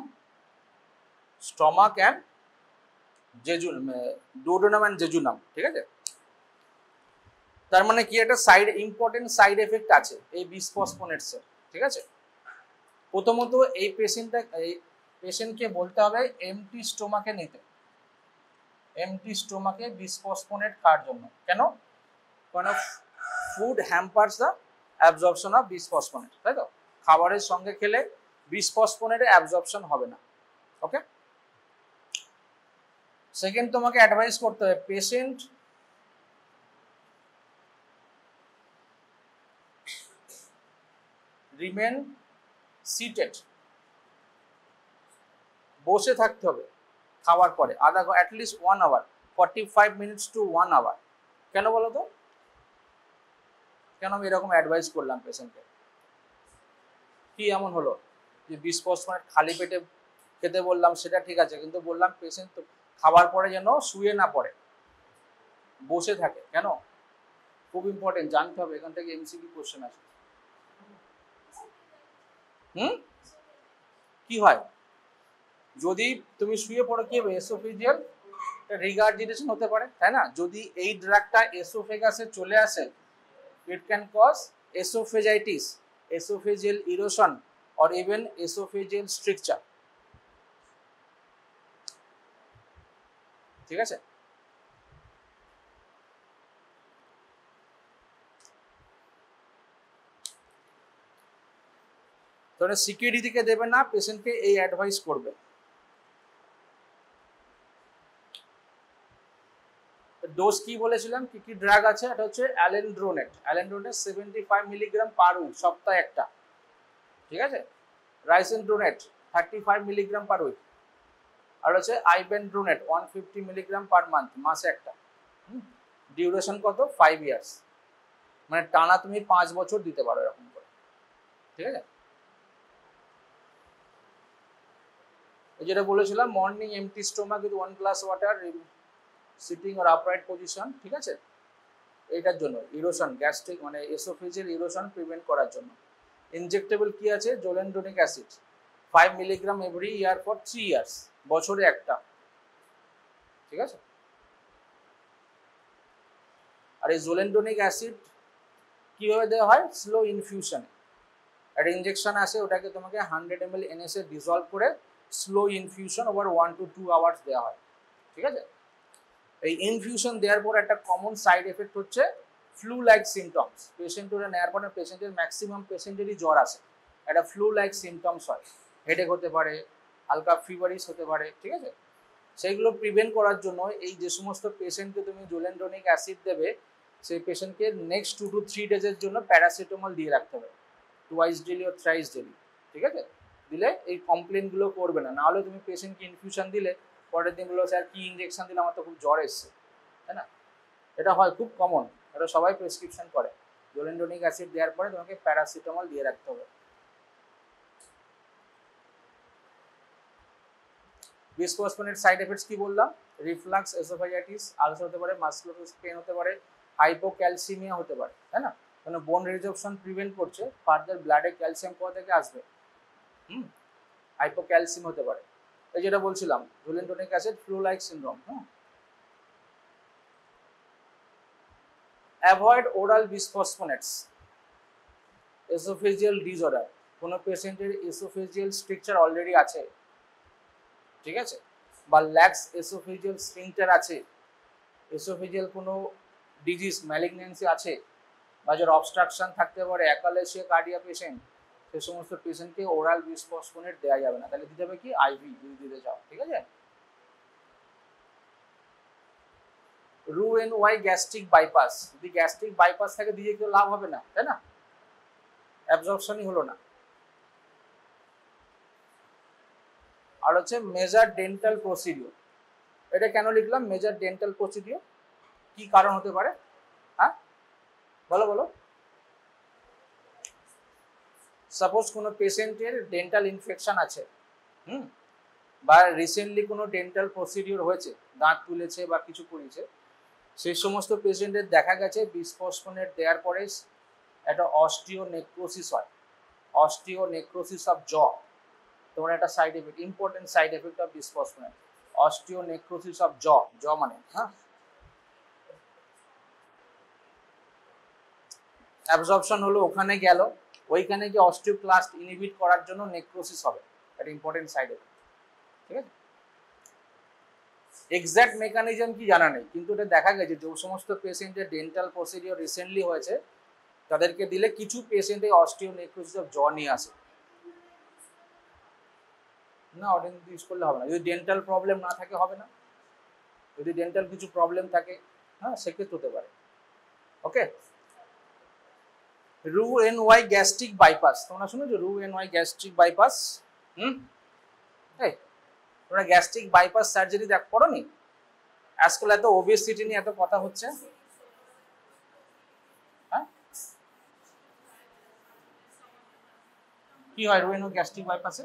stomach and duodenum and jejunum, ঠিক আছে? তার মানে কি একটা ইম্পর্টেন্ট সাইড এফেক্ট আছে এই বিসফসফোনেটস এর, ঠিক আছে? প্রথমত এই পেশেন্টকে বলতে হবে এমটি স্টোমাকে নিতে, এমটি স্টোমাকে বিসফসফোনেট খাওয়ার জন্য। কেন? কারণ food hampers the absorption of bisphosphonate, তাই তো? খাবারের সঙ্গে খেলে বিসফসফোনেটের অ্যাবজর্পশন হবে না। ওকে, সেকেন্ড তোমাকে অ্যাডভাইস করতে হবে পেশেন্ট রিমেন সিটেড, বসে থাকতে হবে খাওয়ার পরে at least 1 hour, 45 minutes to 1 hour. কেন বলো তো? কেন আমি এরকম অ্যাডভাইস করলাম পেশেন্টকে? কি এমন হলো যে বিসফসফোনেট খালি পেটে খেতে বললাম সেটা ঠিক আছে, কিন্তু বললাম পেশেন্ট তো খাবার পরে যেন শুয়ে না পড়ে, বসে থাকে। কেন? খুব ইম্পর্টেন্ট, জানতে হবে, এখান থেকে এমসিকিউ কোশ্চেন আসে। কি হয় যদি তুমি শুয়ে পড়ো, কি হবে? এসোফেজিয়াল রিগার্জিটেশন হতে পারে, তাই না? যদি এই ড্রাগটা এসোফেগাসে চলে আসে, it can cause oesophagitis, oesophageal erosion or even oesophageal stricture, ঠিক আছে? তাহলে সিকিউরিটি থেকে দেবে না, পেশেন্টকে এই অ্যাডভাইস করবে। ডোজ কি বলেছিলাম, কি কি ড্রাগ আছে? এটা হচ্ছে অ্যালেন্ড্রোনেট, 75 মিলিগ্রাম পার উইক, সপ্তাহে একটা, ঠিক আছে? রাইসেনড্রোনেট 35 মিলিগ্রাম পার উইক, আর হচ্ছে আইবেন্ড্রোনেট 150 মিলিগ্রাম পার মান্থ, মাসে একটা। ডিউরেশন কত? 5 ইয়ার্স, মানে টানা তুমি 5 বছর দিতে পারো এরকম করে, ঠিক আছে? যেটা বলেছিলাম morning empty stomach with 1 glass water, sitting or upright position, ঠিক আছে? এইটার জন্য ইরোশন, গ্যাস্ট্রিক মানে এসোফেজিয়াল ইরোশন প্রিভেন্ট করার জন্য। ইনজেক্টেবল কি আছে? Zoledronic acid 5 milligram every year for 3 years, বছরে একটা, ঠিক আছে? আর এই জোলেন্ডোনিক অ্যাসিড কিভাবে দেওয়া হয়? স্লো ইনফিউশন, একটা ইনজেকশন আছে, ওটাকে তোমাকে 100 ml NS এ ডিসলভ করে slow infusion over 1 to 2 hours দেওয়া হয়, ঠিক আছে? এই ইনফিউশন দেওয়ার পর একটা কমন সাইড এফেক্ট হচ্ছে ফ্লু লাইক সিমটমস। পেশেন্ট ওটা নেওয়ার পরে পেশেন্টের ম্যাক্সিমাম পেশেন্টেরই জ্বর আসে, একটা ফ্লু লাইক সিমটমস হয়, হেডেক হতে পারে, হালকা ফিভারিশ হতে পারে, ঠিক আছে? সেইগুলো প্রিভেন্ট করার জন্য এই যে সমস্ত পেশেন্টকে তুমি জোলেন্ডোনিক অ্যাসিড দেবে, সেই পেশেন্টকে নেক্সট 2 to 3 ডেজের জন্য প্যারাসিটামল দিয়ে রাখতে হবে, টুয়াইস ডেলি ও থ্রাইস ডেলি, ঠিক আছে? দিলে এই কমপ্লেনগুলো করবে না। নাহলে তুমি পেশেন্টকে ইনফিউশন দিলে পরের দিনগুলো স্যার কি ইনজেকশন দিলে, আমার তো খুব জ্বর এসছে, তাই না? এটা হয়, খুব কমন, এটা সবাই প্রেসক্রিপশন করে। জোলেন্ডোনিক অ্যাসিড দেওয়ার পরে তোমাকে প্যারাসিটামল দিয়ে রাখতে হবে। বিসফসফোনেট সাইড এফেক্টস কি বললাম? রিফ্লাক্স, এসোফেজাইটিস, আলসার হতে পারে, মাসকুলার পেন হতে পারে, হাইপোক্যালসিমিয়া হতে পারে, তাই না? মানে বোন রিজর্পশন প্রিভেন্ট করছে, ফার্দার ব্লাডে ক্যালসিয়াম কোথা থেকে আসবে? হাইপোক্যালসিয়াম হতে পারে। এই যেটা বলছিলাম zoledronic acid flu like syndrome. Avoid oral bisphosphonates, oesophageal disorder, কোনো পেশেন্টের এসোফেজিয়াল স্ট্রাকচার অলরেডি আছে, ঠিক আছে? বা ল্যাক্স এসোফেজিয়াল স্ফিংটার আছে, এসোফেজিয়াল কোনো ডিজিজ ম্যালিগন্যান্সি আছে, বা যার অবস্ট্রাকশন থাকতে পারে, অ্যাকালেসিয়া কার্ডিয়া পেশেন্ট, সে সমস্ত পেশেন্টকে ওরাল বিসফসফোনেট দেওয়া যাবে না। তাহলে দিতে হবে কি? আইভি যদি দিতে চাও, ঠিক আছে? রু-এন-ওয়াই গ্যাস্ট্রিক বাইপাস, যদি গ্যাস্ট্রিক বাইপাস থাকে দিয়ে কেউ লাভ হবে না, তাই না? অ্যাবজর্পশনই হলো না। আর হচ্ছে মেজর ডেন্টাল প্রসিডিওর, এটা কেন লিখলাম মেজর ডেন্টাল প্রসিডিওর? কি কারণ হতে পারে? হ্যাঁ বলো বলো। সাপোজ কোনো পেশেন্টের ডেন্টাল ইনফেকশন আছে, বা রিসেন্টলি কোনো ডেন্টাল প্রসিডিওর হয়েছে, দাঁত তুলেছে বা কিছু করেছে, সেই সমস্ত পেশেন্টের দেখা গেছে বিসফসফোনেট দেওয়ার পরে একটা অস্টিওনেক্রোসিস হয়, অস্টিওনেক্রোসিস অফ জ, তোমার একটা side effect, important side effect of bisphosphonate, osteonecrosis of জ, জ মানে হ্যাঁ অ্যাবজর্পশন হলো ওখানে গেল, ওইখানে গিয়ে অস্টিওক্লাস্ট ইনহিবিট করার জন্য নেক্রোসিস হবে, একটা ইম্পর্টেন্ট সাইড এফেক্ট। ঠিক আছে, এক্সাক্ট মেকানিজম কি জানা নেই, কিন্তু এটা দেখা গেছে যে সমস্ত পেশেন্টের ডেন্টাল প্রসিডিওর রিসেন্টলি হয়েছে তাদেরকে দিলে কিছু পেশেন্টে অস্টিওনেক্রোসিস অফ জ নিয়ে আসে। না অর্ডেন ইউজ করলে হবে না, যদি ডেন্টাল প্রবলেম না থাকে হবে না, যদি ডেন্টাল কিছু প্রবলেম থাকে হ্যাঁ সেক্ষেত্রে হতে পারে। ওকে, রু এন ওয়াই গ্যাস্ট্রিক বাইপাস, তোমরা শুনেছো রু এন ওয়াই গ্যাস্ট্রিক বাইপাস? এই তোমরা গ্যাস্ট্রিক বাইপাস সার্জারি দেখ পড়োনি? আজকাল এত ওবেসিটি নিয়ে এত কথা হচ্ছে, হ্যাঁ কি হয় রু এন ওয়াই গ্যাস্ট্রিক বাইপাসে?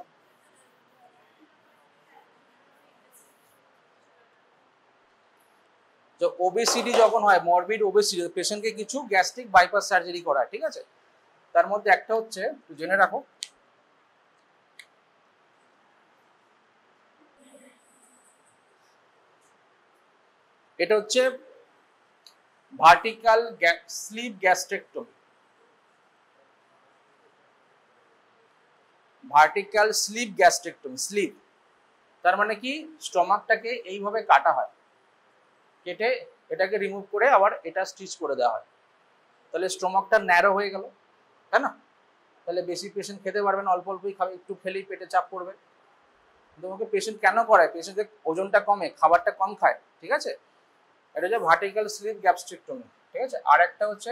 তো ওবেসিটি যখন হয়, মরবিড ওবেসিটি, পেশেন্টকে কিছু গ্যাস্ট্রিক বাইপাস সার্জারি করা, ঠিক আছে, তার মধ্যে একটা হচ্ছে জেনে রাখো, এটা হচ্ছে vertical sleeve gastrectomy, vertical sleeve gastrectomy, sleeve তার মানে কি স্টমাকটাকে এইভাবে কাটা হয়, কেটে এটাকে রিমুভ করে আবার এটা স্টিচ করে দেওয়া হয়, তাহলে স্টমাকটা ন্যারো হয়ে গেল, তাই না? তাহলে বেশি পেশেন্ট খেতে পারবে না, অল্প অল্পই খাবে, একটু খেলেই পেটে চাপ পড়বে। তোমাকে পেশেন্ট কেন করায়? পেশেন্টের ওজনটা কমে, খাবারটা কম খায়, ঠিক আছে, এটা হচ্ছে ভার্টিক্যাল স্লিপ গ্যাস্ট্রেক্টমি। ঠিক আছে, আর একটা হচ্ছে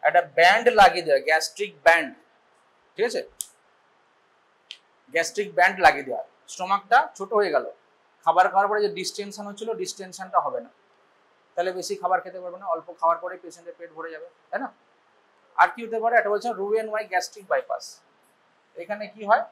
একটা ব্যান্ড লাগিয়ে দেওয়া, গ্যাস্ট্রিক ব্যান্ড, ঠিক আছে, গ্যাস্ট্রিক ব্যান্ড লাগিয়ে দেওয়া, স্টমাকটা ছোট হয়ে গেল, খাবার খাওয়ার পরে যে ডিস্টেনশন হচ্ছিল ডিস্টেনশনটা হবে না, তাহলে বেশি খাবার খেতে পারবে না, অল্প খাওয়ার পরে পেশেন্টের পেট ভরে যাবে, তাই না? আর কি হতে পারে, এটা বলছে রু এন ওয়াই গ্যাস্ট্রিক বাইপাস, এখানে কি হয়,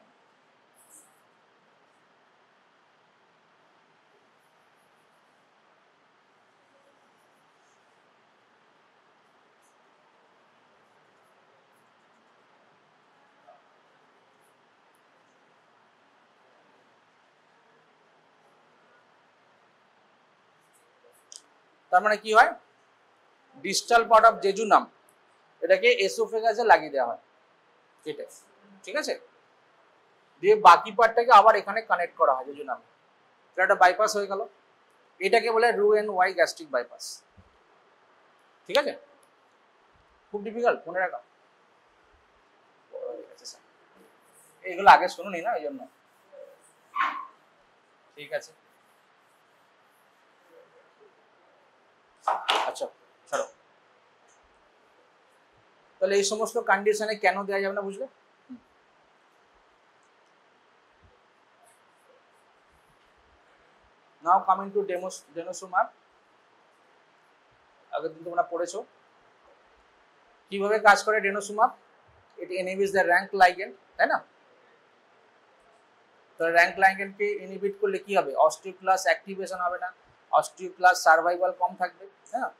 তার মানে কি হয়, ডিস্টাল পার্ট অফ জেজুনাম এটাকে এসোফেগাসে লাগিয়ে দেওয়া হয় কেটে, ঠিক আছে, দিয়ে বাকি পার্টটাকে আবার এখানে কানেক্ট করা হয় জেজুনাম, এটা একটা বাইপাস হয়ে গেল, এটাকে বলে রু এন ওয়াই গ্যাস্ট্রিক বাইপাস। ঠিক আছে, খুব ডিফিকাল্ট মনে রাখা, এইগুলো আগে শুনুনি না এই জন্য। ঠিক আছে, আচ্ছা ছাড়ো, তাহলে এই সমস্ত কন্ডিশনে কেন দেওয়া যাবে না বুঝলে? নাও কামিং টু ডেনোসুমাব, আগের দিন তোমরা পড়েছো কিভাবে কাজ করে denosumab, it inhibits the RANK ligand, তাই না? তো র‍্যাঙ্ক লাইগেন্ডকে ইনহিবিট করলে কি হবে, অস্টিওক্লাস্ট অ্যাক্টিভেশন হবে না, অস্টিওক্লাস্ট সার্ভাইভাল কম থাকবে, হ্যাঁ।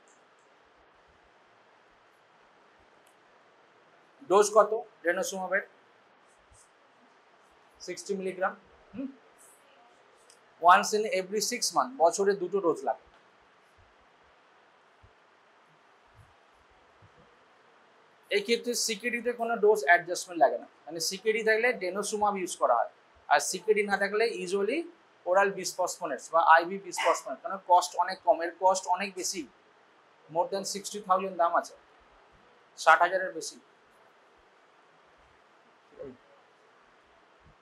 ডোজ কত ডেনোসুমাবের? 60 milligram, once in every 6 month, বছরে 2টো ডোজ লাগে। এই ক্ষেত্রে সিকেডিতে কোনো ডোজ অ্যাডজাস্টমেন্ট লাগে না, মানে সিকেডি থাকলে ডেনোসুমাব ইউজ করা হয়, আর সিকেডি না থাকলে ইউজুয়ালি ওরাল বিসফসফোনেটস বা আইভি বিসফসফোনেট, কারণ কস্ট অনেক কম, এর কস্ট অনেক বেশি, মোর দেন 60,000 দাম আছে, 60,000-এর বেশি,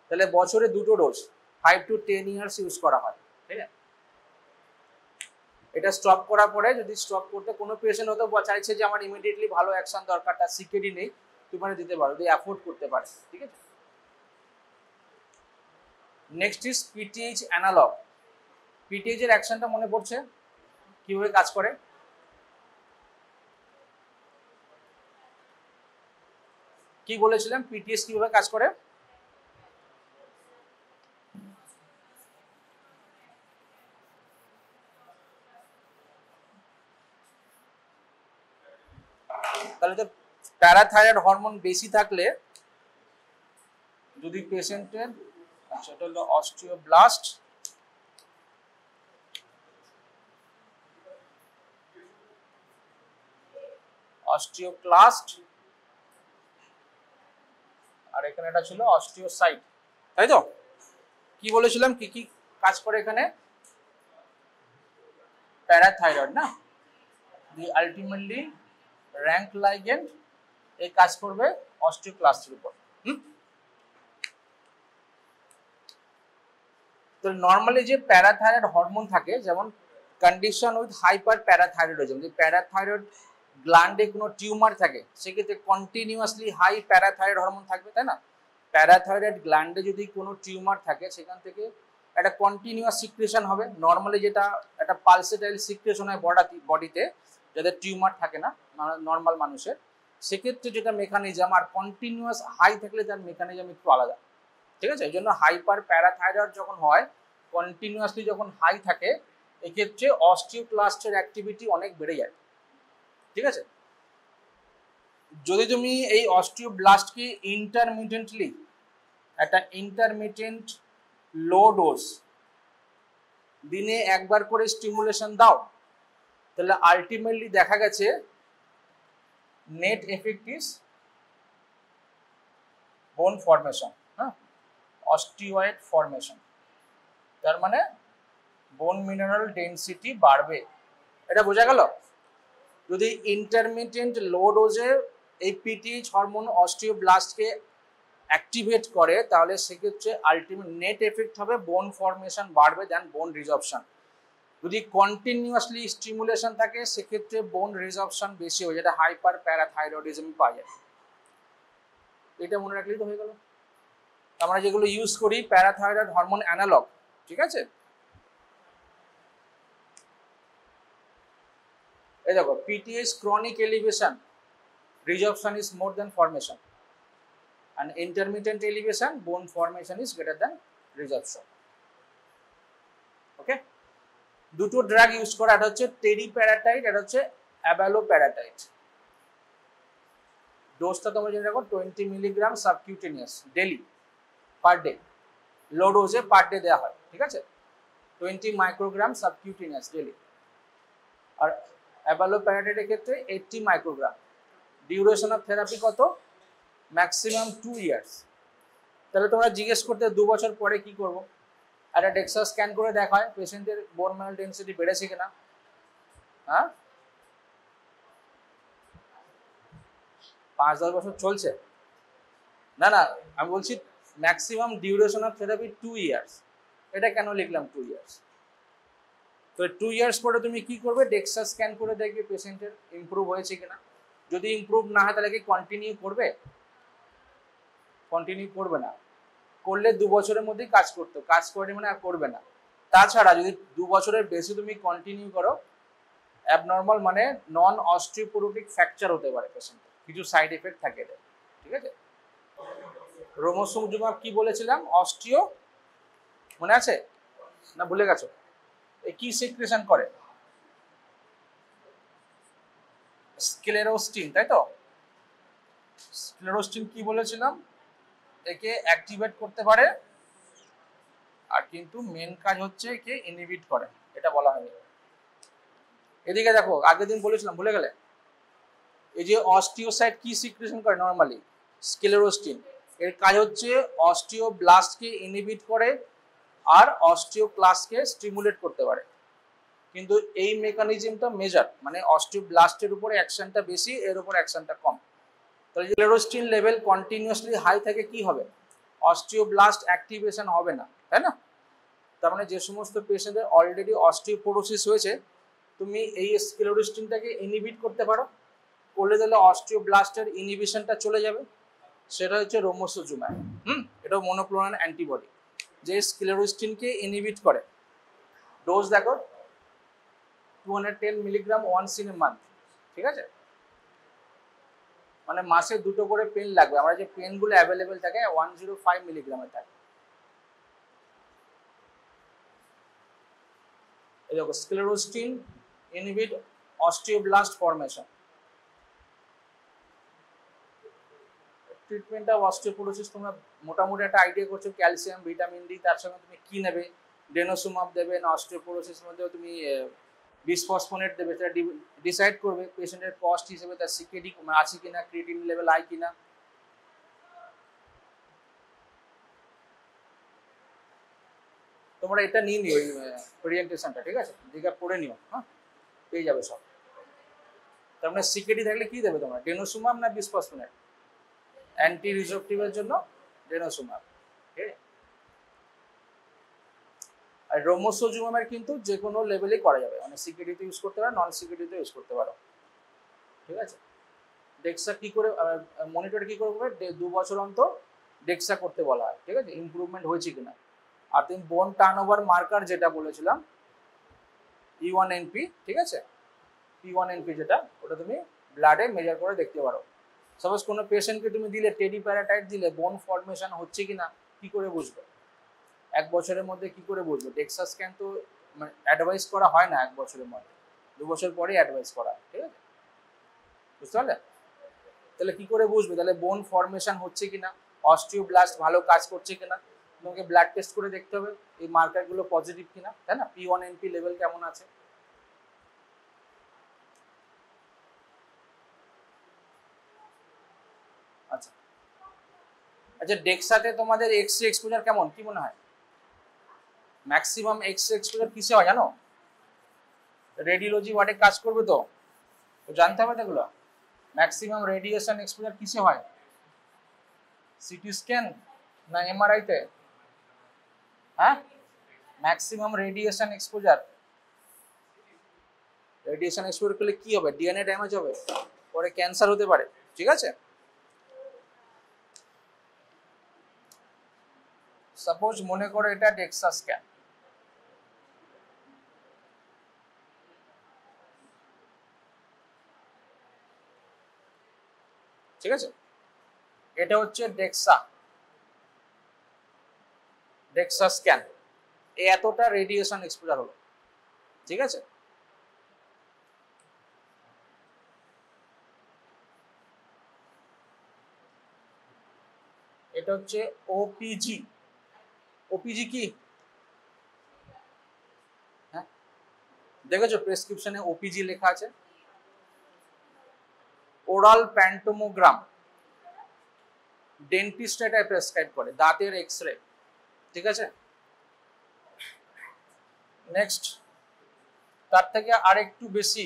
তাহলে বছরে 2টো ডোজ 5 to 10 ইয়ার্স ইউজ করা হয়, ঠিক আছে। এটা স্টপ করার পরে যদি স্টপ করতে কোনো পেশেন্ট হয়তো চাইছে যে আমার ইমিডিয়েটলি ভালো অ্যাকশন দরকার, তার সিকেডি নেই, তুমি দিতে পারো যদি অ্যাফোর্ড করতে পারে, ঠিক আছে। নেক্সট ইজ পিটিএইচ অ্যানালগ, পিটিএইচ এর অ্যাকশনটা মনে পড়ছে কিভাবে কাজ করে? কি বলেছিলাম পিটিএস কিভাবে কাজ করে? তাহলে তো প্যারাথাইরয়েড হরমোন বেশি থাকলে যদি পেশেন্টের, সেটা হলো অস্টিওব্লাস্ট, অস্টিওক্লাস্ট, আর এখানে এটা ছিল অস্টিওসাইট, তাই তো? কি বলেছিলাম কি কি কাজ করে এখানে? প্যারাথাইরয়েড না, দি আলটিমেটলি র্যাঙ্ক লাইগেন্ড এই কাজ করবে অস্টিওক্লাস্টের উপর। তো নর্মালি যে প্যারাথাইরয়েড হরমোন থাকে, যেমন কন্ডিশন উইথ হাইপার প্যারাথাইরয়েডিজম, যে প্যারাথাইরয়েড গ্ল্যান্ডে কোনো টিউমার থাকে সেক্ষেত্রে কন্টিনিউয়াসলি হাই প্যারাথাইরয়েড হরমোন থাকবে, তাই না? প্যারাথাইরয়েড গ্ল্যান্ডে যদি কোনো টিউমার থাকে সেখান থেকে একটা কন্টিনিউয়াস সিক্রেশন হবে। নর্মালি যেটা একটা পালসেটাইল সিক্রেশন হয় বডিতে, যাদের টিউমার থাকে না নর্মাল মানুষের, সেক্ষেত্রে যেটা মেকানিজম, আর কন্টিনিউয়াস হাই থাকলে তার মেকানিজম একটু আলাদা, ঠিক আছে? এই জন্য হাইপার প্যারাথাইরয়েড যখন হয়, কন্টিনিউয়াসলি যখন হাই থাকে, এক্ষেত্রে অস্টিওক্লাস্টের অ্যাক্টিভিটি অনেক বেড়ে যায়, ঠিক আছে? যদি তুমি এই অস্টিওব্লাস্টকে ইন্টারমিটেন্টলি একটা ইন্টারমিটেন্ট লো ডোজ দিনে একবার করে স্টিমুলেশন দাও, তাহলে আলটিমেটলি দেখা গেছে নেট এফেক্ট ইজ বোন ফর্মেশন, হ্যাঁ, অস্টিওয়েড ফর্মেশন। তার মানে বোন মিনারেল ডেনসিটি বাড়বে, এটা বোঝা গেল? যদি ইন্টারমিটেন্ট লো ডোজে এই পিটিএইচ হরমোন অস্টিওব্লাস্টকে অ্যাক্টিভেট করে, তাহলে সেক্ষেত্রে আলটিমেট নেট এফেক্ট হবে বোন ফর্মেশন বাড়বে দেন বোন রিজর্পশন। যদি কন্টিনিউয়াসলি স্টিমুলেশন থাকে সেক্ষেত্রে বোন রিজর্পশন বেশি হয়, যেটা হাইপার প্যারাথাইরয়েডিজম পাওয়া যায়। এটা মনে রাখলেই তো হয়ে গেল। আমরা যেগুলো ইউজ করি প্যারাথাইরয়েড হরমোন অ্যানালগ, ঠিক আছে? এই দেখো, PTS chronic elevation, resorption is more than formation, and intermittent elevation, bone formation is greater than resorption. Okay, দুটো ড্রাগ ইউজ করা, এটা হচ্ছে টেরিপ্যারাটাইড, এটা হচ্ছে অ্যাবালোপ্যারাটাইড। ডোজটা তোমরা জেনে রাখো 20 milligram subcutaneous daily per day, low ডোজে পার ডে দেওয়া হয়, ঠিক আছে? 20 মাইক্রোগ্রাম সাবকিউটেনিয়াস ডেলি। আর অ্যাবালোপ্যারাটাইডের ক্ষেত্রে 80 মাইক্রোগ্রাম। ডিউরেশন অফ থেরাপি কত? Maximum 2 years. তাহলে তোমরা জিজ্ঞেস করতে 2 বছর পরে কি করব? একটা ডেক্সা স্ক্যান করে দেখা হয় পেশেন্টের বোন মিনারেল ডেনসিটি বেড়েছে কিনা। হ্যাঁ, 5-10 বছর চলছে না, না আমি বলছি maximum duration of therapy 2 years. এটা কেন লিখলাম 2 ইয়ার্স? তো 2 ইয়ার্স পরে তুমি কি করবে? ডেক্সা স্ক্যান করে দেখবে পেশেন্টের ইমপ্রুভ হয়েছে কিনা। যদি ইমপ্রুভ না হয় তাহলে কি কন্টিনিউ করবে? কন্টিনিউ করবে না। করলে 2 বছরের মধ্যেই কাজ করে মানে আর করবে না। তাছাড়া যদি 2 বছরের বেশি তুমি কন্টিনিউ করো, অ্যাবনর্মাল মানে নন অস্টিওপোরোটিক ফ্র্যাকচার হতে পারে পেশেন্টের, কিছু সাইড এফেক্ট থাকে, ঠিক আছে? রোমোসোমজুমাব কি বলেছিলাম? অস্টিও, মনে আছে না ভুলে গেছো? এই কি সিক্রেশন করে? স্ক্লেরোস্টিন, তাই তো? স্ক্লেরোস্টিন কি বলেছিলাম? একে অ্যাক্টিভেট করতে পারে, আর কিন্তু মেন কাজ হচ্ছে একে ইনহিবিট করে, এটা বলা হয়নি। এদিকে দেখো, আগের দিন বলেছিলাম, ভুলে গেলে? এই যে অস্টিওসাইট কি সিক্রেশন করে নরমালি? স্ক্লেরোস্টিন। এর কাজ হচ্ছে অস্টিওব্লাস্টকে ইনহিবিট করে আর অস্টিওক্লাস্টকে স্টিমুলেট করতে পারে। কিন্তু এই মেকানিজমটা মেজার, মানে অস্টিওব্লাস্টের উপরে অ্যাকশনটা বেশি, এর উপর অ্যাকশনটা কম। তাহলে স্ক্লেরোস্টিন লেভেল কন্টিনিউয়াসলি হাই থাকে, কি হবে? অস্টিওব্লাস্ট অ্যাক্টিভেশন হবে না, তাই না? তার মানে যে সমস্ত পেশেন্টের অলরেডি অস্টিওপোরোসিস হয়েছে, তুমি এই স্ক্লেরোস্টিনটাকে ইনহিবিট করতে পারো, করলে তাহলে অস্টিওব্লাস্টের ইনহিবিশনটা চলে যাবে। সেটা হচ্ছে রোমোসোজুম্যাব। এটা মনোক্লোনাল অ্যান্টিবডি যে স্ক্লেরোস্টিনকে ইনহিবিট করে। ডোজ দেখো 210 milligram once in a month, ঠিক আছে? মানে মাসে 2টো করে পেন লাগবে। আমরা যে পেনগুলো অ্যাভেলেবেল থাকে 105 মিলিগ্রামের থাকে। এই দেখো sclerostin inhibit osteoblast formation. Treatment of osteoporosis তোমরা মোটামুটি একটা আইডিয়া করছো, ক্যালসিয়াম, ভিটামিন ডি, তার সঙ্গে তুমি কি নেবে, ডেনোসুমাব দেবে না অস্টিওপোরোসিস মধ্যেও তুমি বিসফসফোনেট দেবে, সেটা ডিসাইড করবে পেশেন্টের কস্ট হিসেবে তার সিকেডি আছে কিনা, ক্রিয়েটিন লেভেল হাই কিনা। তোমরা এটা নিয়ে নিও, ওই প্রেজেন্টেশনটা, ঠিক আছে, দিকে পড়ে নিও, হ্যাঁ পেয়ে যাবে সব। তার মানে সিকেডি থাকলে কি দেবে তোমরা, ডেনোসুমাব না বিসফসফোনেট? অ্যান্টি রিসেপটিভের জন্য ডেনোসুমাব, ঠিক আছে। আর রোমোসোজুমাবের কিন্তু যে কোনো লেভেলেই করা যাবে, মানে সিকেডিতে ইউজ করতে পারো, নন সিকেডিতে ইউজ করতে পারো, ঠিক আছে। ডেক্সা কি করে মনিটর কি করে করবে, 2 বছর অন্তর ডেক্সা করতে বলা হয়, ঠিক আছে, ইমপ্রুভমেন্ট হয়েছে কিনা। আর তুমি বোন টার্নওভার মার্কার যেটা বলেছিলাম E1NP, ঠিক আছে, P1NP যেটা, ওটা তুমি ব্লাডে মেজার করে দেখতে পারো। সাপোজ কোনো পেশেন্টকে তুমি দিলে টেডি প্যারাটাইট দিলে, বোন ফর্মেশন হচ্ছে কিনা কি করে বুঝবে 1 বছরের মধ্যে, কি করে বুঝবে? ডেক্সা স্ক্যান তো অ্যাডভাইস করা হয় না 1 বছরের মধ্যে, 2 বছর পরেই অ্যাডভাইস করা হয়, ঠিক আছে, বুঝতে পারলে? তাহলে কি করে বুঝবে তাহলে বোন ফর্মেশন হচ্ছে কিনা, অস্টিওব্লাস্ট ভালো কাজ করছে কিনা? তোমাকে ব্লাড টেস্ট করে দেখতে হবে এই মার্কারগুলো পজিটিভ কিনা, তাই না, P1NP লেভেল কেমন আছে। আচ্ছা আচ্ছা, ডেক্সাতে তোমাদের এক্স-রে এক্সপোজার কেমন, কি মনে হয়? ম্যাক্সিমাম এক্স-রে এক্সপোজার কিসে হয় জানো? রেডিওলজি ওয়ার্ডে কাজ করবে তো জানতে হবে তো এগুলো। ম্যাক্সিমাম রেডিয়েশন এক্সপোজার কিসে হয়, সিটি স্ক্যান না এমআরআই তে? হ্যাঁ, ম্যাক্সিমাম রেডিয়েশন এক্সপোজার করলে কি হবে, ডিএনএ ড্যামেজ হবে, পরে ক্যান্সার হতে পারে, ঠিক আছে। সাপোজ মনে করো এটা ডেক্সা স্ক্যান, ঠিক আছে, এটা হচ্ছে ডেক্সা স্ক্যান, এতটা রেডিয়েশন এক্সপোজার হলো, ঠিক আছে। এটা হচ্ছে ওপিজি। ওপিজি কি, হ্যাঁ দেখেছো প্রেসক্রিপশনে ওপিজি লেখা আছে, ওরাল প্যান্টোমোগ্রাম, ডেন্টিস্ট এটা প্রেসক্রাইব করে, দাঁতের এক্সরে, ঠিক আছে। নেক্সট তার থেকে আরেকটু বেশি,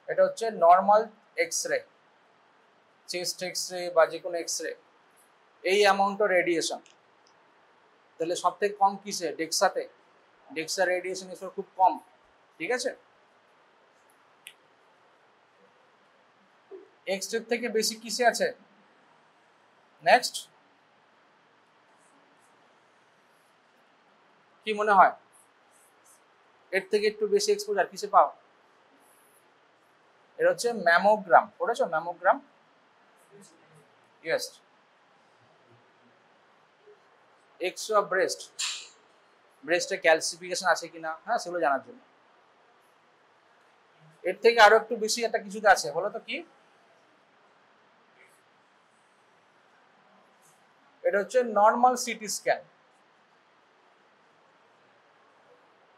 এটা হচ্ছে নর্মাল এক্সরে, চেস্ট এক্সরে বা যে কোনো এক্সরে, এই অ্যামাউন্ট রেডিয়েশন, তাহলে সব থেকে কম কিসে, ডেক্সাতে, ডেক্সা রেডিয়েশন খুব কম, ঠিক আছে। এক্সরে থেকে বেশি কিসে আছে, নেক্সট কি মনে হয়, এর থেকে একটু বেশি এক্সপোজার কিসে পাও? এটা হচ্ছে ম্যামোগ্রাম, পড়েছো mammogram? Yes, X-ray of breast, ব্রেস্টে ক্যালসিফিকেশন আছে কিনা, হ্যাঁ সেগুলো জানার জন্য। এর থেকে আরো একটু বেশি একটা কিছুতে আছে, বলো তো কি? এটা হচ্ছে normal CT scan,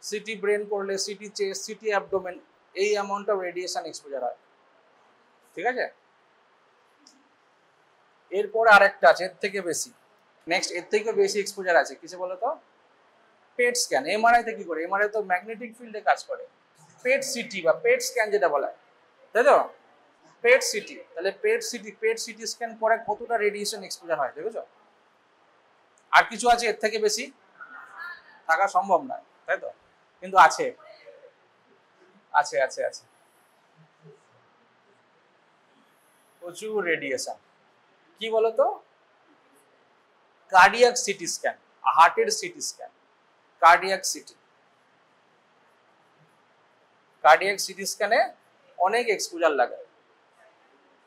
city brain করলে, সিটি চেস্ট, সিটি অ্যাবডোমেন, এই অ্যামাউন্ট অফ রেডিয়েশন এক্সপোজার হয়, ঠিক আছে। এরপরে আরেকটা আছে এর থেকে বেশি, নেক্সট এর থেকে বেশি এক্সপোজার আছে কিসে বলো তো? পেট স্ক্যান। এমআরআই তে কি করে, এমআরআই তো ম্যাগনেটিক ফিল্ডে কাজ করে, পেট সিটি বা পেট স্ক্যান যেটা বলা হয়, তাই তো, পেট সিটি। তাহলে পেট সিটি স্ক্যান করে কতটা রেডিয়েশন এক্সপোজার হয় দেখেছো? আর কিছু আছে এর থেকে বেশি থাকা সম্ভব নয়, তাই তো, কিন্তু আছে আছে আছে আছে প্রচুর রেডিয়েশন। কি বলতো, কার্ডিয়াক সিটি স্ক্যান, হার্টের সিটি স্ক্যান, কার্ডিয়াক সিটি স্ক্যানে অনেক এক্সপোজার লাগে,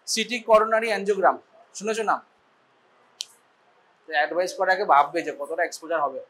সিটি করোনারি অ্যাঞ্জিওগ্রাম শুনেছো না? অ্যাডভাইস করার আগে ভাববে যে কতটা এক্সপোজার হবে।